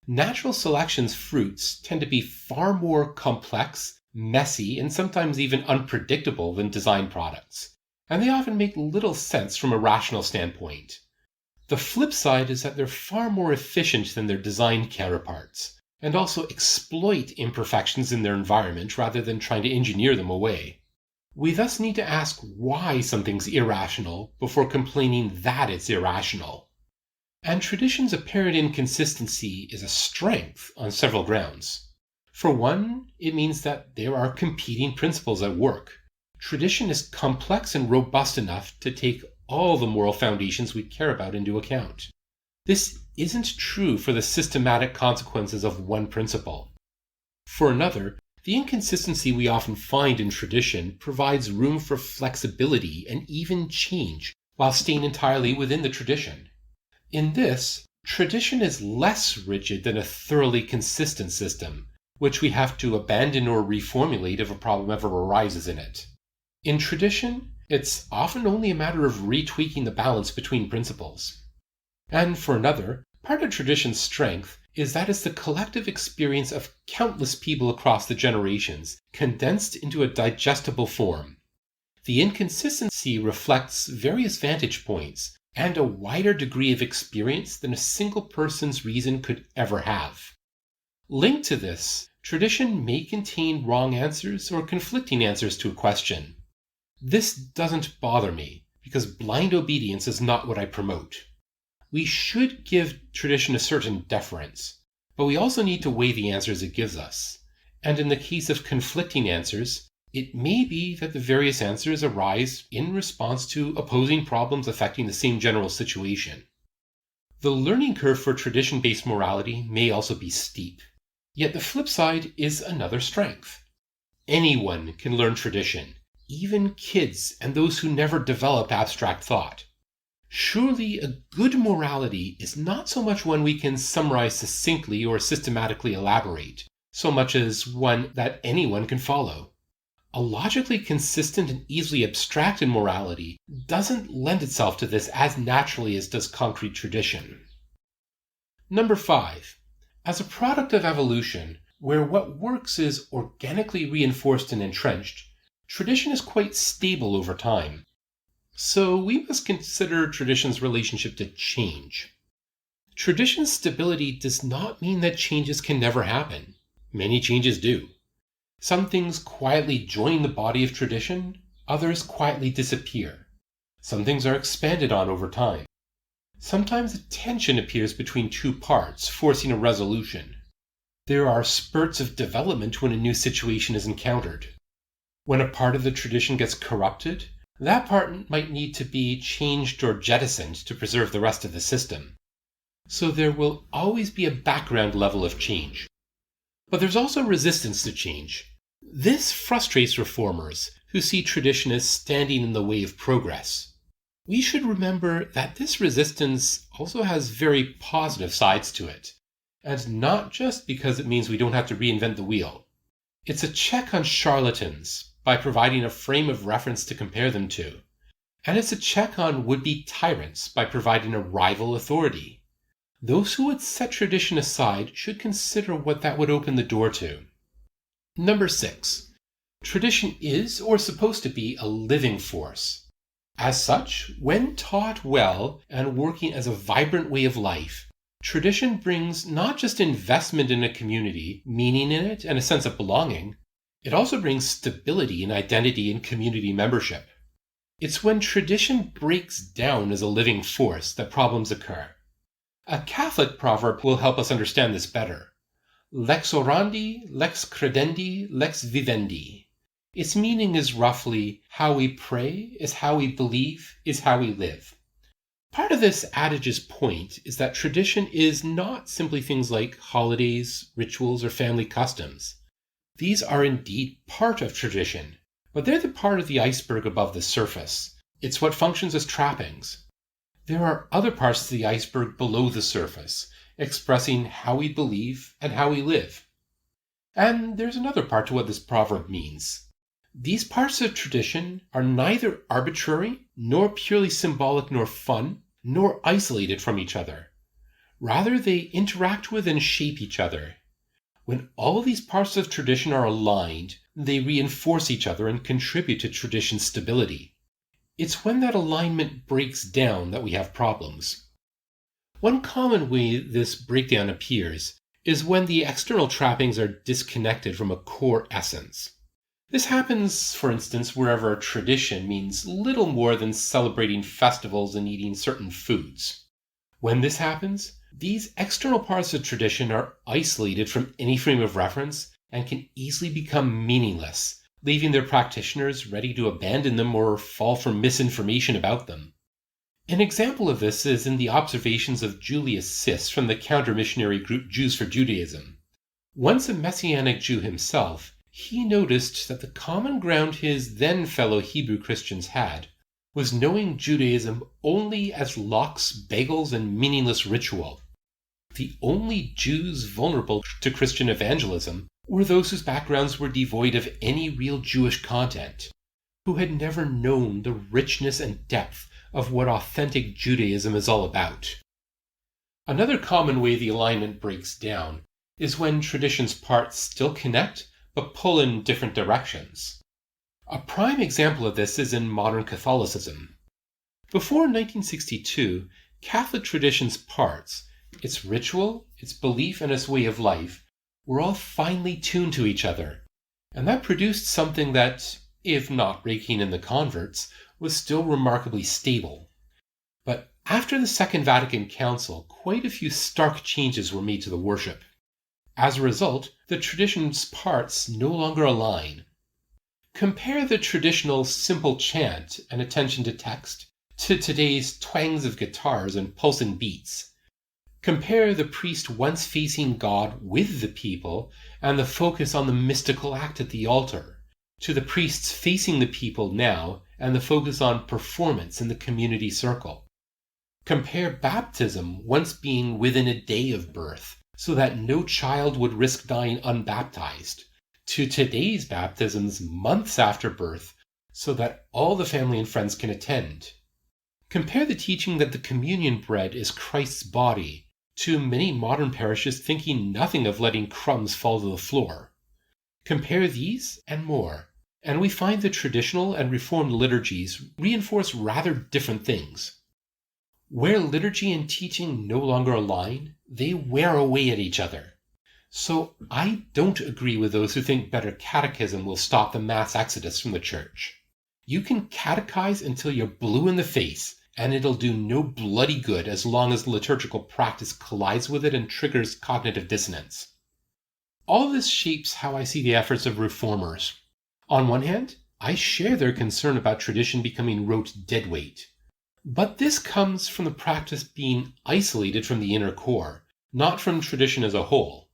Natural selection's fruits tend to be far more complex, messy, and sometimes even unpredictable than design products, and they often make little sense from a rational standpoint. The flip side is that they're far more efficient than their design counterparts, and also exploit imperfections in their environment rather than trying to engineer them away. We thus need to ask why something's irrational before complaining that it's irrational. And tradition's apparent inconsistency is a strength on several grounds. For one, it means that there are competing principles at work. Tradition is complex and robust enough to take all the moral foundations we care about into account. This isn't true for the systematic consequences of one principle. For another, The inconsistency we often find in tradition provides room for flexibility and even change while staying entirely within the tradition. In this, tradition is less rigid than a thoroughly consistent system, which we have to abandon or reformulate if a problem ever arises in it. In tradition, it's often only a matter of retweaking the balance between principles. And for another, part of tradition's strength is that it's the collective experience of countless people across the generations, condensed into a digestible form. The inconsistency reflects various vantage points and a wider degree of experience than a single person's reason could ever have. Linked to this, tradition may contain wrong answers or conflicting answers to a question. This doesn't bother me, because blind obedience is not what I promote. We should give tradition a certain deference, but we also need to weigh the answers it gives us. And in the case of conflicting answers, it may be that the various answers arise in response to opposing problems affecting the same general situation. The learning curve for tradition-based morality may also be steep, yet the flip side is another strength. Anyone can learn tradition, even kids and those who never develop abstract thought. Surely a good morality is not so much one we can summarize succinctly or systematically elaborate, so much as one that anyone can follow. A logically consistent and easily abstracted morality doesn't lend itself to this as naturally as does concrete tradition. Number 5. As a product of evolution, where what works is organically reinforced and entrenched, tradition is quite stable over time. So we must consider tradition's relationship to change. Tradition's stability does not mean that changes can never happen. Many changes do. Some things quietly join the body of tradition, others quietly disappear. Some things are expanded on over time. Sometimes a tension appears between two parts, forcing a resolution. There are spurts of development when a new situation is encountered. When a part of the tradition gets corrupted, that part might need to be changed or jettisoned to preserve the rest of the system. So there will always be a background level of change. But there's also resistance to change. This frustrates reformers who see tradition as standing in the way of progress. We should remember that this resistance also has very positive sides to it, and not just because it means we don't have to reinvent the wheel. It's a check on charlatans by providing a frame of reference to compare them to, and it's a check on would-be tyrants by providing a rival authority. Those who would set tradition aside should consider what that would open the door to. Number 6. Tradition is, or supposed to be, a living force. As such, when taught well and working as a vibrant way of life, tradition brings not just investment in a community, meaning in it, and a sense of belonging, it also brings stability in identity and community membership. It's when tradition breaks down as a living force that problems occur. A Catholic proverb will help us understand this better. Lex orandi, lex credendi, lex vivendi. Its meaning is roughly, how we pray is how we believe, is how we live. Part of this adage's point is that tradition is not simply things like holidays, rituals, or family customs. These are indeed part of tradition, but they're the part of the iceberg above the surface. It's what functions as trappings. There are other parts of the iceberg below the surface, expressing how we believe and how we live. And there's another part to what this proverb means. These parts of tradition are neither arbitrary, nor purely symbolic nor fun, nor isolated from each other. Rather, they interact with and shape each other. When all these parts of tradition are aligned, they reinforce each other and contribute to tradition's stability. It's when that alignment breaks down that we have problems. One common way this breakdown appears is when the external trappings are disconnected from a core essence. This happens, for instance, wherever a tradition means little more than celebrating festivals and eating certain foods. When this happens, these external parts of tradition are isolated from any frame of reference and can easily become meaningless, leaving their practitioners ready to abandon them or fall for misinformation about them. An example of this is in the observations of Julius Sis from the counter-missionary group Jews for Judaism. Once a Messianic Jew himself, He noticed that the common ground his then fellow Hebrew Christians had was knowing Judaism only as lox, bagels, and meaningless ritual. The only Jews vulnerable to Christian evangelism were those whose backgrounds were devoid of any real Jewish content, who had never known the richness and depth of what authentic Judaism is all about. Another common way the alignment breaks down is when traditions' parts still connect but pull in different directions. A prime example of this is in modern Catholicism. Before 1962, Catholic traditions' parts, its ritual, its belief, and its way of life, were all finely tuned to each other, and that produced something that, if not raking in the converts, was still remarkably stable. But after the Second Vatican Council, quite a few stark changes were made to the worship. As a result, the tradition's parts no longer align. Compare the traditional simple chant and attention to text to today's twangs of guitars and pulsing beats. Compare the priest once facing God with the people and the focus on the mystical act at the altar, to the priests facing the people now and the focus on performance in the community circle. Compare baptism once being within a day of birth, so that no child would risk dying unbaptized, to today's baptisms months after birth, so that all the family and friends can attend. Compare the teaching that the communion bread is Christ's body, to many modern parishes thinking nothing of letting crumbs fall to the floor. Compare these and more, and we find the traditional and reformed liturgies reinforce rather different things. Where liturgy and teaching no longer align, they wear away at each other. So I don't agree with those who think better catechism will stop the mass exodus from the church. You can catechize until you're blue in the face, and it'll do no bloody good as long as liturgical practice collides with it and triggers cognitive dissonance. All this shapes how I see the efforts of reformers. On one hand, I share their concern about tradition becoming rote deadweight. But this comes from the practice being isolated from the inner core, not from tradition as a whole.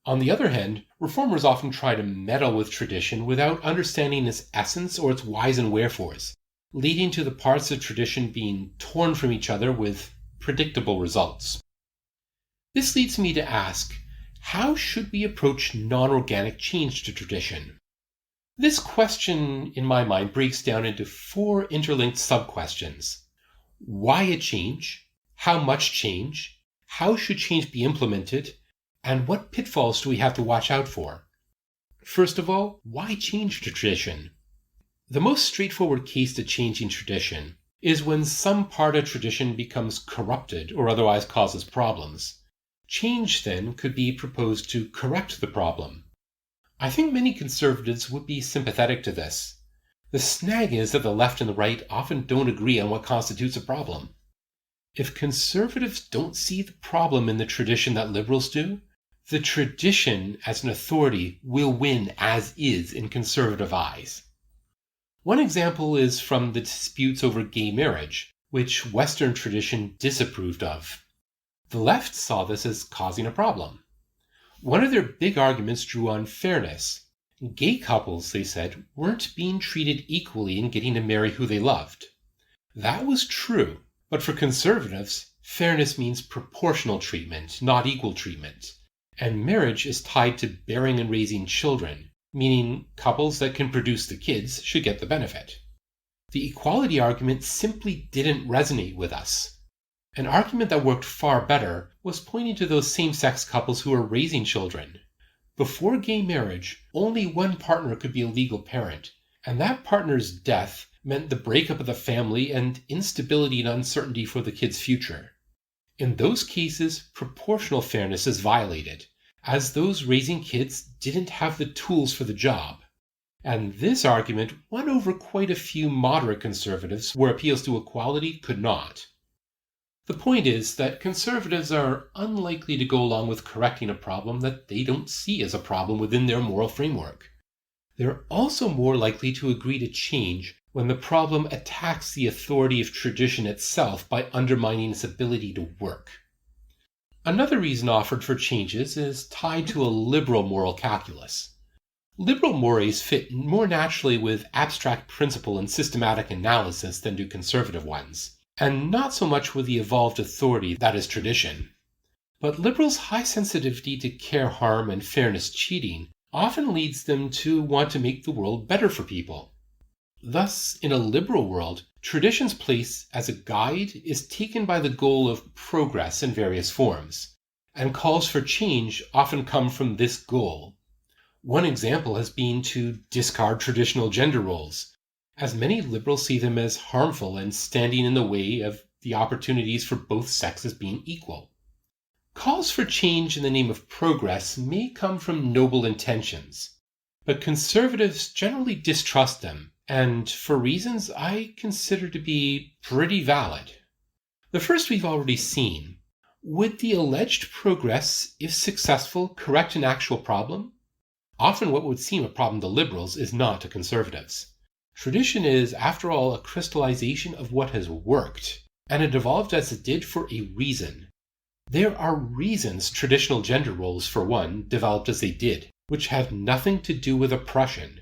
On the other hand, reformers often try to meddle with tradition without understanding its essence or its whys and wherefores, leading to the parts of tradition being torn from each other with predictable results. This leads me to ask, how should we approach non-organic change to tradition? This question, in my mind, breaks down into 4 interlinked sub-questions. Why a change? How much change? How should change be implemented? And what pitfalls do we have to watch out for? First of all, why change to tradition? The most straightforward case to changing tradition is when some part of tradition becomes corrupted or otherwise causes problems. Change, then, could be proposed to correct the problem. I think many conservatives would be sympathetic to this. The snag is that the left and the right often don't agree on what constitutes a problem. If conservatives don't see the problem in the tradition that liberals do, the tradition as an authority will win as is in conservative eyes. One example is from the disputes over gay marriage, which Western tradition disapproved of. The left saw this as causing a problem. One of their big arguments drew on fairness. Gay couples, they said, weren't being treated equally in getting to marry who they loved. That was true, but for conservatives, fairness means proportional treatment, not equal treatment. And marriage is tied to bearing and raising children, meaning couples that can produce the kids should get the benefit. The equality argument simply didn't resonate with us. An argument that worked far better was pointing to those same-sex couples who are raising children. Before gay marriage, only one partner could be a legal parent, and that partner's death meant the breakup of the family and instability and uncertainty for the kid's future. In those cases, proportional fairness is violated, as those raising kids didn't have the tools for the job. And this argument won over quite a few moderate conservatives where appeals to equality could not. The point is that conservatives are unlikely to go along with correcting a problem that they don't see as a problem within their moral framework. They're also more likely to agree to change when the problem attacks the authority of tradition itself by undermining its ability to work. Another reason offered for changes is tied to a liberal moral calculus. Liberal mores fit more naturally with abstract principle and systematic analysis than do conservative ones, and not so much with the evolved authority that is tradition. But liberals' high sensitivity to care harm and fairness cheating often leads them to want to make the world better for people. Thus, in a liberal world, tradition's place as a guide is taken by the goal of progress in various forms, and calls for change often come from this goal. One example has been to discard traditional gender roles, as many liberals see them as harmful and standing in the way of the opportunities for both sexes being equal. Calls for change in the name of progress may come from noble intentions, but conservatives generally distrust them, and for reasons I consider to be pretty valid. The first we've already seen. Would the alleged progress, if successful, correct an actual problem? Often what would seem a problem to liberals is not to conservatives. Tradition is, after all, a crystallization of what has worked, and it evolved as it did for a reason. There are reasons traditional gender roles, for one, developed as they did, which have nothing to do with oppression.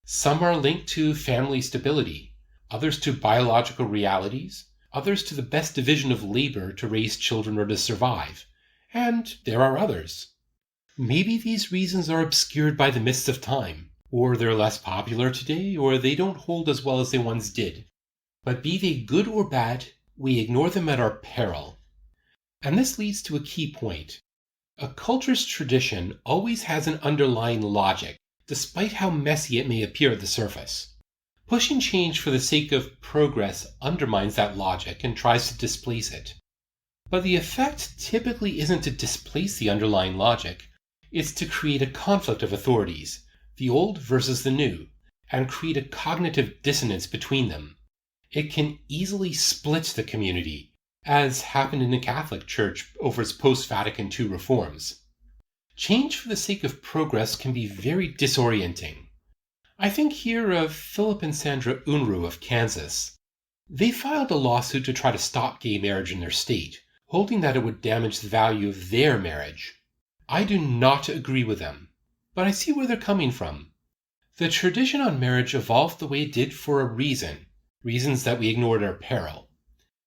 Some are linked to family stability, others to biological realities, others to the best division of labor to raise children or to survive, and there are others. Maybe these reasons are obscured by the mists of time, or they're less popular today, or they don't hold as well as they once did. But be they good or bad, we ignore them at our peril. And this leads to a key point. A culture's tradition always has an underlying logic, despite how messy it may appear at the surface. Pushing change for the sake of progress undermines that logic and tries to displace it. But the effect typically isn't to displace the underlying logic. It's to create a conflict of authorities, the old versus the new, and create a cognitive dissonance between them. It can easily split the community, as happened in the Catholic Church over its post-Vatican II reforms. Change for the sake of progress can be very disorienting. I think here of Philip and Sandra Unruh of Kansas. They filed a lawsuit to try to stop gay marriage in their state, holding that it would damage the value of their marriage. I do not agree with them, but I see where they're coming from. The tradition on marriage evolved the way it did for a reason, reasons that we ignored at our peril.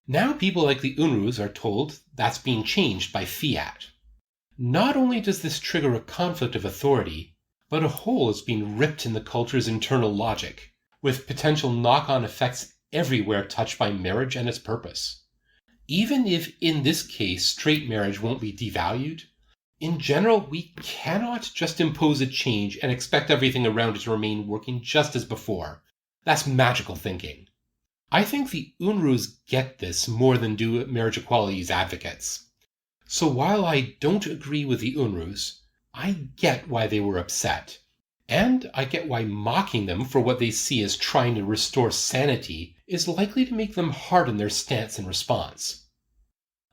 Now people like the Unruhs are told that's being changed by fiat. Not only does this trigger a conflict of authority, but a hole is being ripped in the culture's internal logic, with potential knock-on effects everywhere touched by marriage and its purpose. Even if in this case straight marriage won't be devalued, in general, we cannot just impose a change and expect everything around it to remain working just as before. That's magical thinking. I think the Unruhs get this more than do marriage equality's advocates. So while I don't agree with the Unruhs, I get why they were upset. And I get why mocking them for what they see as trying to restore sanity is likely to make them harden their stance in response.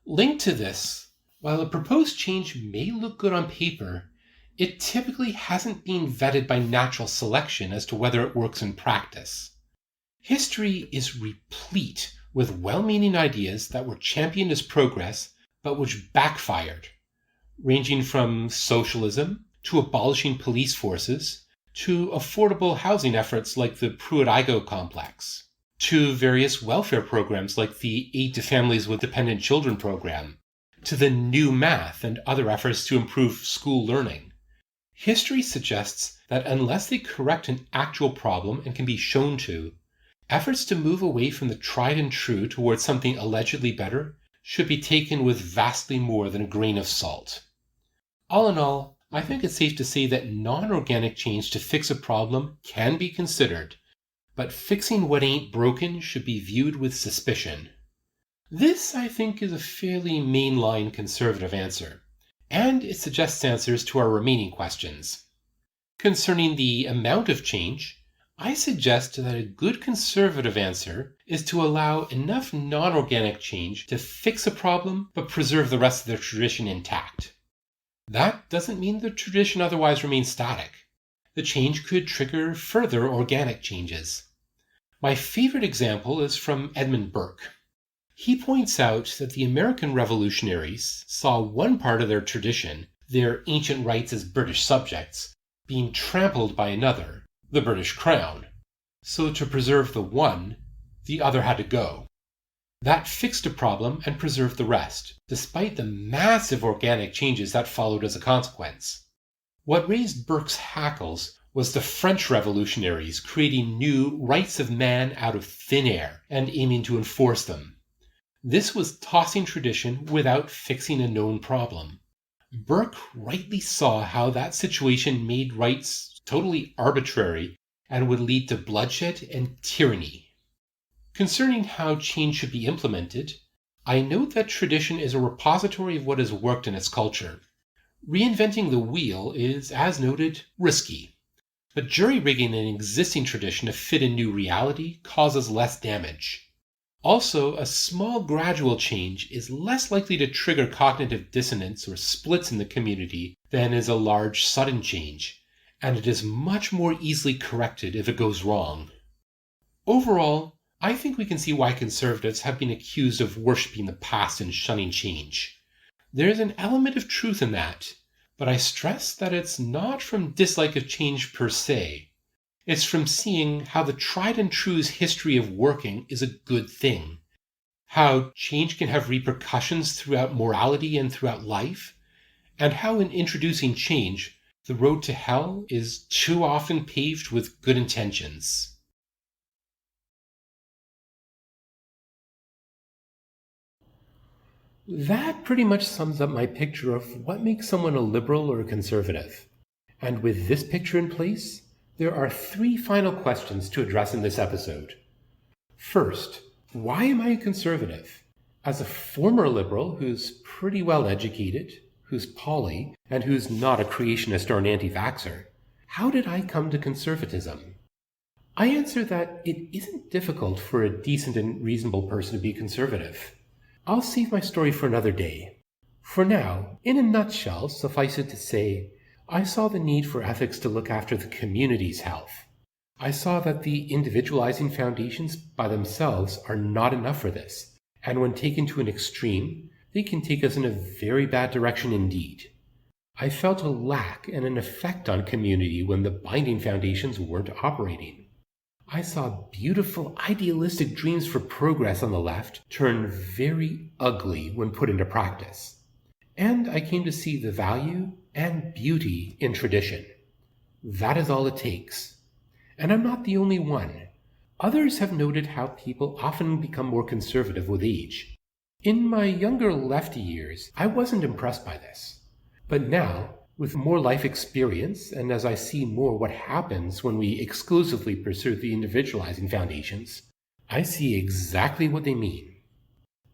Linked to this, while a proposed change may look good on paper, it typically hasn't been vetted by natural selection as to whether it works in practice. History is replete with well-meaning ideas that were championed as progress, but which backfired, ranging from socialism to abolishing police forces, to affordable housing efforts like the Pruitt-Igoe complex, to various welfare programs like the Aid to Families with Dependent Children program, to the new math and other efforts to improve school learning. History suggests that unless they correct an actual problem and can be shown to, efforts to move away from the tried and true towards something allegedly better should be taken with vastly more than a grain of salt. All in all, I think it's safe to say that non-organic change to fix a problem can be considered, but fixing what ain't broken should be viewed with suspicion. This, I think, is a fairly mainline conservative answer, and it suggests answers to our remaining questions. Concerning the amount of change, I suggest that a good conservative answer is to allow enough non-organic change to fix a problem but preserve the rest of the tradition intact. That doesn't mean the tradition otherwise remains static. The change could trigger further organic changes. My favorite example is from Edmund Burke. He points out that the American revolutionaries saw one part of their tradition, their ancient rights as British subjects, being trampled by another, the British Crown. So to preserve the one, the other had to go. That fixed a problem and preserved the rest, despite the massive organic changes that followed as a consequence. What raised Burke's hackles was the French revolutionaries creating new rights of man out of thin air and aiming to enforce them. This was tossing tradition without fixing a known problem. Burke rightly saw how that situation made rights totally arbitrary and would lead to bloodshed and tyranny. Concerning how change should be implemented, I note that tradition is a repository of what has worked in its culture. Reinventing the wheel is, as noted, risky. But jury-rigging an existing tradition to fit a new reality causes less damage. Also, a small gradual change is less likely to trigger cognitive dissonance or splits in the community than is a large sudden change, and it is much more easily corrected if it goes wrong. Overall, I think we can see why conservatives have been accused of worshipping the past and shunning change. There is an element of truth in that, but I stress that it's not from dislike of change per se. It's from seeing how the tried and true's history of working is a good thing, how change can have repercussions throughout morality and throughout life, and how in introducing change, the road to hell is too often paved with good intentions. That pretty much sums up my picture of what makes someone a liberal or a conservative. And with this picture in place, there are 3 final questions to address in this episode. First, why am I a conservative? As a former liberal who's pretty well educated, who's poly, and who's not a creationist or an anti-vaxxer, how did I come to conservatism? I answer that it isn't difficult for a decent and reasonable person to be conservative. I'll save my story for another day. For now, in a nutshell, suffice it to say, I saw the need for ethics to look after the community's health. I saw that the individualizing foundations by themselves are not enough for this, and when taken to an extreme, they can take us in a very bad direction indeed. I felt a lack and an effect on community when the binding foundations weren't operating. I saw beautiful, idealistic dreams for progress on the left turn very ugly when put into practice. And I came to see the value and beauty in tradition. That is all it takes. And I'm not the only one. Others have noted how people often become more conservative with age. In my younger lefty years, I wasn't impressed by this. But now, with more life experience, and as I see more what happens when we exclusively pursue the individualizing foundations, I see exactly what they mean.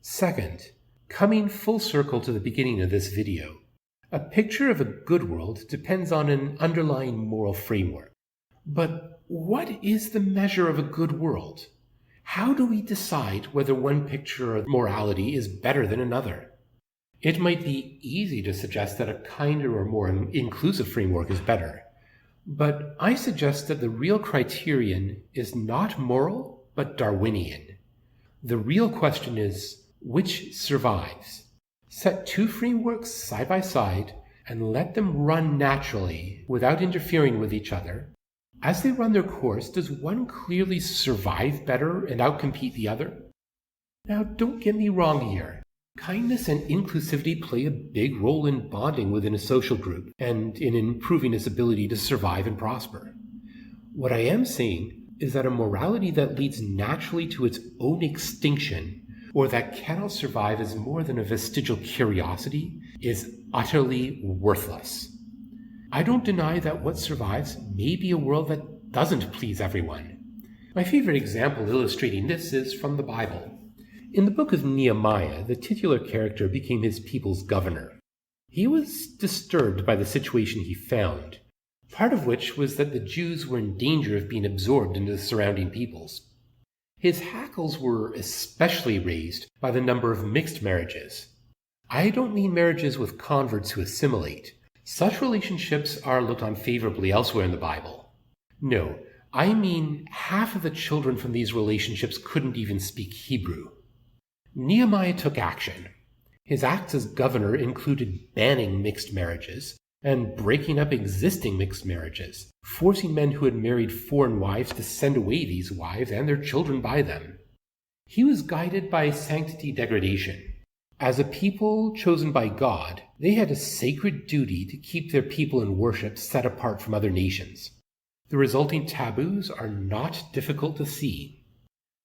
Second, coming full circle to the beginning of this video, a picture of a good world depends on an underlying moral framework. But what is the measure of a good world? How do we decide whether one picture of morality is better than another? It might be easy to suggest that a kinder or more inclusive framework is better, but I suggest that the real criterion is not moral, but Darwinian. The real question is, which survives? Set 2 frameworks side by side and let them run naturally without interfering with each other. As they run their course, does one clearly survive better and outcompete the other? Now, don't get me wrong here. Kindness and inclusivity play a big role in bonding within a social group and in improving its ability to survive and prosper. What I am saying is that a morality that leads naturally to its own extinction, or that cannot survive as more than a vestigial curiosity, is utterly worthless. I don't deny that what survives may be a world that doesn't please everyone. My favorite example illustrating this is from the Bible. In the book of Nehemiah, the titular character became his people's governor. He was disturbed by the situation he found, part of which was that the Jews were in danger of being absorbed into the surrounding peoples. His hackles were especially raised by the number of mixed marriages. I don't mean marriages with converts who assimilate. Such relationships are looked on favorably elsewhere in the Bible. No, I mean half of the children from these relationships couldn't even speak Hebrew. Nehemiah took action. His acts as governor included banning mixed marriages and breaking up existing mixed marriages, forcing men who had married foreign wives to send away these wives and their children by them. He was guided by sanctity degradation. As a people chosen by God, they had a sacred duty to keep their people in worship set apart from other nations. The resulting taboos are not difficult to see.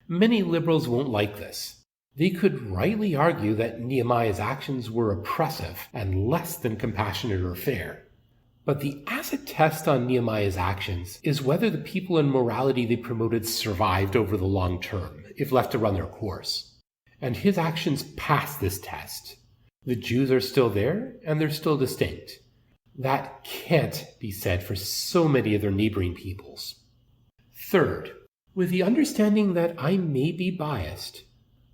Many liberals won't like this. They could rightly argue that Nehemiah's actions were oppressive and less than compassionate or fair. But the acid test on Nehemiah's actions is whether the people and morality they promoted survived over the long term, if left to run their course. And his actions pass this test. The Jews are still there, and they're still distinct. That can't be said for so many of their neighboring peoples. Third, with the understanding that I may be biased,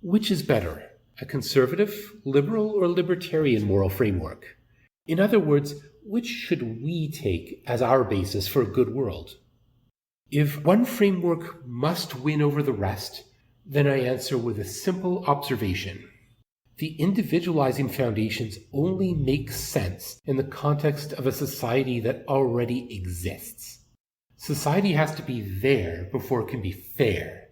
which is better, a conservative, liberal, or libertarian moral framework? In other words, which should we take as our basis for a good world? If one framework must win over the rest, then I answer with a simple observation. The individualizing foundations only make sense in the context of a society that already exists. Society has to be there before it can be fair.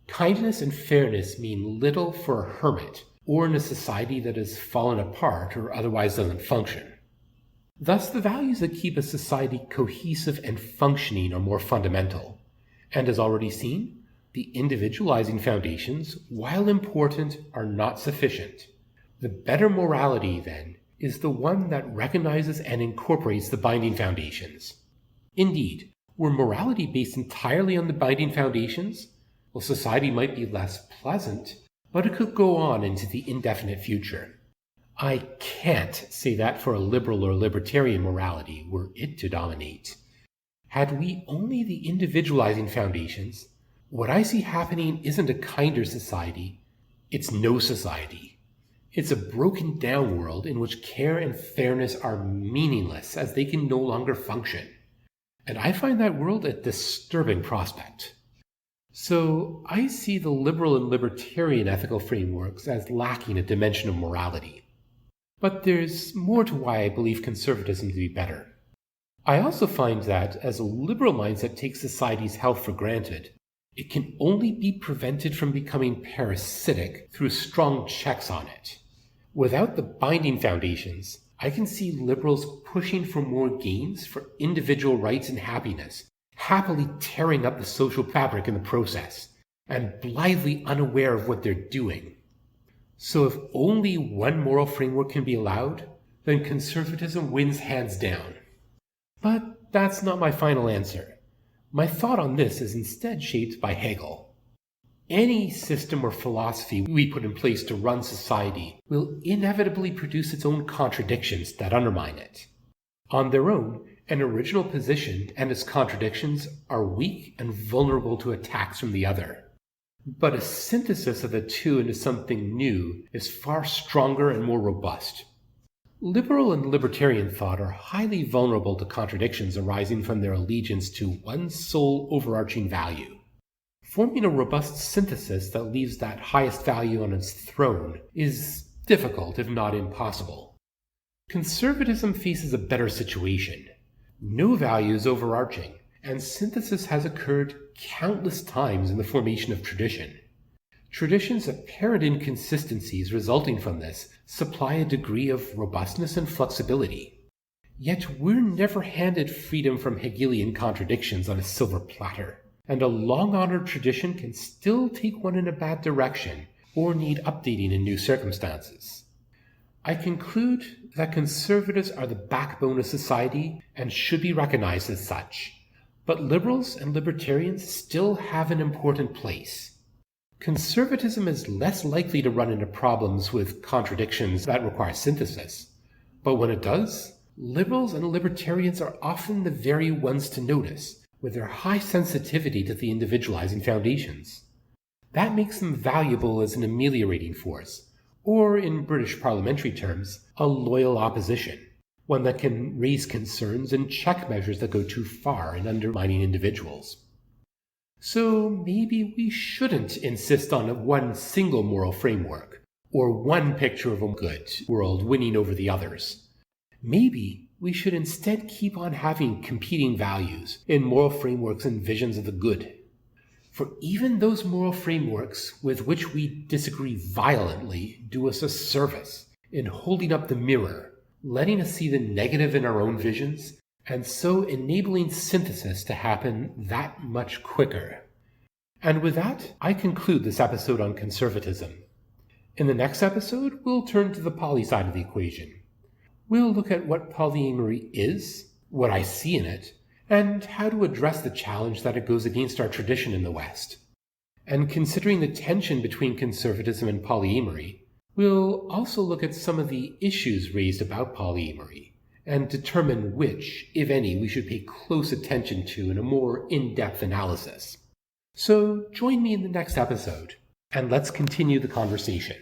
Kindness and fairness mean little for a hermit or in a society that has fallen apart or otherwise doesn't function. Thus, the values that keep a society cohesive and functioning are more fundamental. And as already seen, the individualizing foundations, while important, are not sufficient. The better morality, then, is the one that recognizes and incorporates the binding foundations. Indeed, were morality based entirely on the binding foundations, well, society might be less pleasant, but it could go on into the indefinite future. I can't say that for a liberal or libertarian morality were it to dominate. Had we only the individualizing foundations, what I see happening isn't a kinder society, it's no society. It's a broken down world in which care and fairness are meaningless as they can no longer function. And I find that world a disturbing prospect. So I see the liberal and libertarian ethical frameworks as lacking a dimension of morality. But there's more to why I believe conservatism to be better. I also find that, as a liberal mindset takes society's health for granted, it can only be prevented from becoming parasitic through strong checks on it. Without the binding foundations, I can see liberals pushing for more gains for individual rights and happiness, happily tearing up the social fabric in the process, and blithely unaware of what they're doing. So if only one moral framework can be allowed, then conservatism wins hands down. But that's not my final answer. My thought on this is instead shaped by Hegel. Any system or philosophy we put in place to run society will inevitably produce its own contradictions that undermine it. On their own, an original position and its contradictions are weak and vulnerable to attacks from the other. But a synthesis of the two into something new is far stronger and more robust. Liberal and libertarian thought are highly vulnerable to contradictions arising from their allegiance to one sole overarching value. Forming a robust synthesis that leaves that highest value on its throne is difficult, if not impossible. Conservatism faces a better situation. No value is overarching, and synthesis has occurred countless times in the formation of tradition. Tradition's apparent inconsistencies resulting from this supply a degree of robustness and flexibility. Yet we're never handed freedom from Hegelian contradictions on a silver platter, and a long-honored tradition can still take one in a bad direction or need updating in new circumstances. I conclude that conservatives are the backbone of society and should be recognized as such, but liberals and libertarians still have an important place. Conservatism is less likely to run into problems with contradictions that require synthesis, but when it does, liberals and libertarians are often the very ones to notice, with their high sensitivity to the individualizing foundations. That makes them valuable as an ameliorating force, or in British parliamentary terms, a loyal opposition, one that can raise concerns and check measures that go too far in undermining individuals. So maybe we shouldn't insist on one single moral framework, or one picture of a good world winning over the others. Maybe we should instead keep on having competing values in moral frameworks and visions of the good. For even those moral frameworks with which we disagree violently do us a service in holding up the mirror, letting us see the negative in our own visions, and so enabling synthesis to happen that much quicker. And with that, I conclude this episode on conservatism. In the next episode, we'll turn to the poly side of the equation. We'll look at what polyamory is, what I see in it, and how to address the challenge that it goes against our tradition in the West. And considering the tension between conservatism and polyamory, we'll also look at some of the issues raised about polyamory, and determine which, if any, we should pay close attention to in a more in-depth analysis. So join me in the next episode, and let's continue the conversation.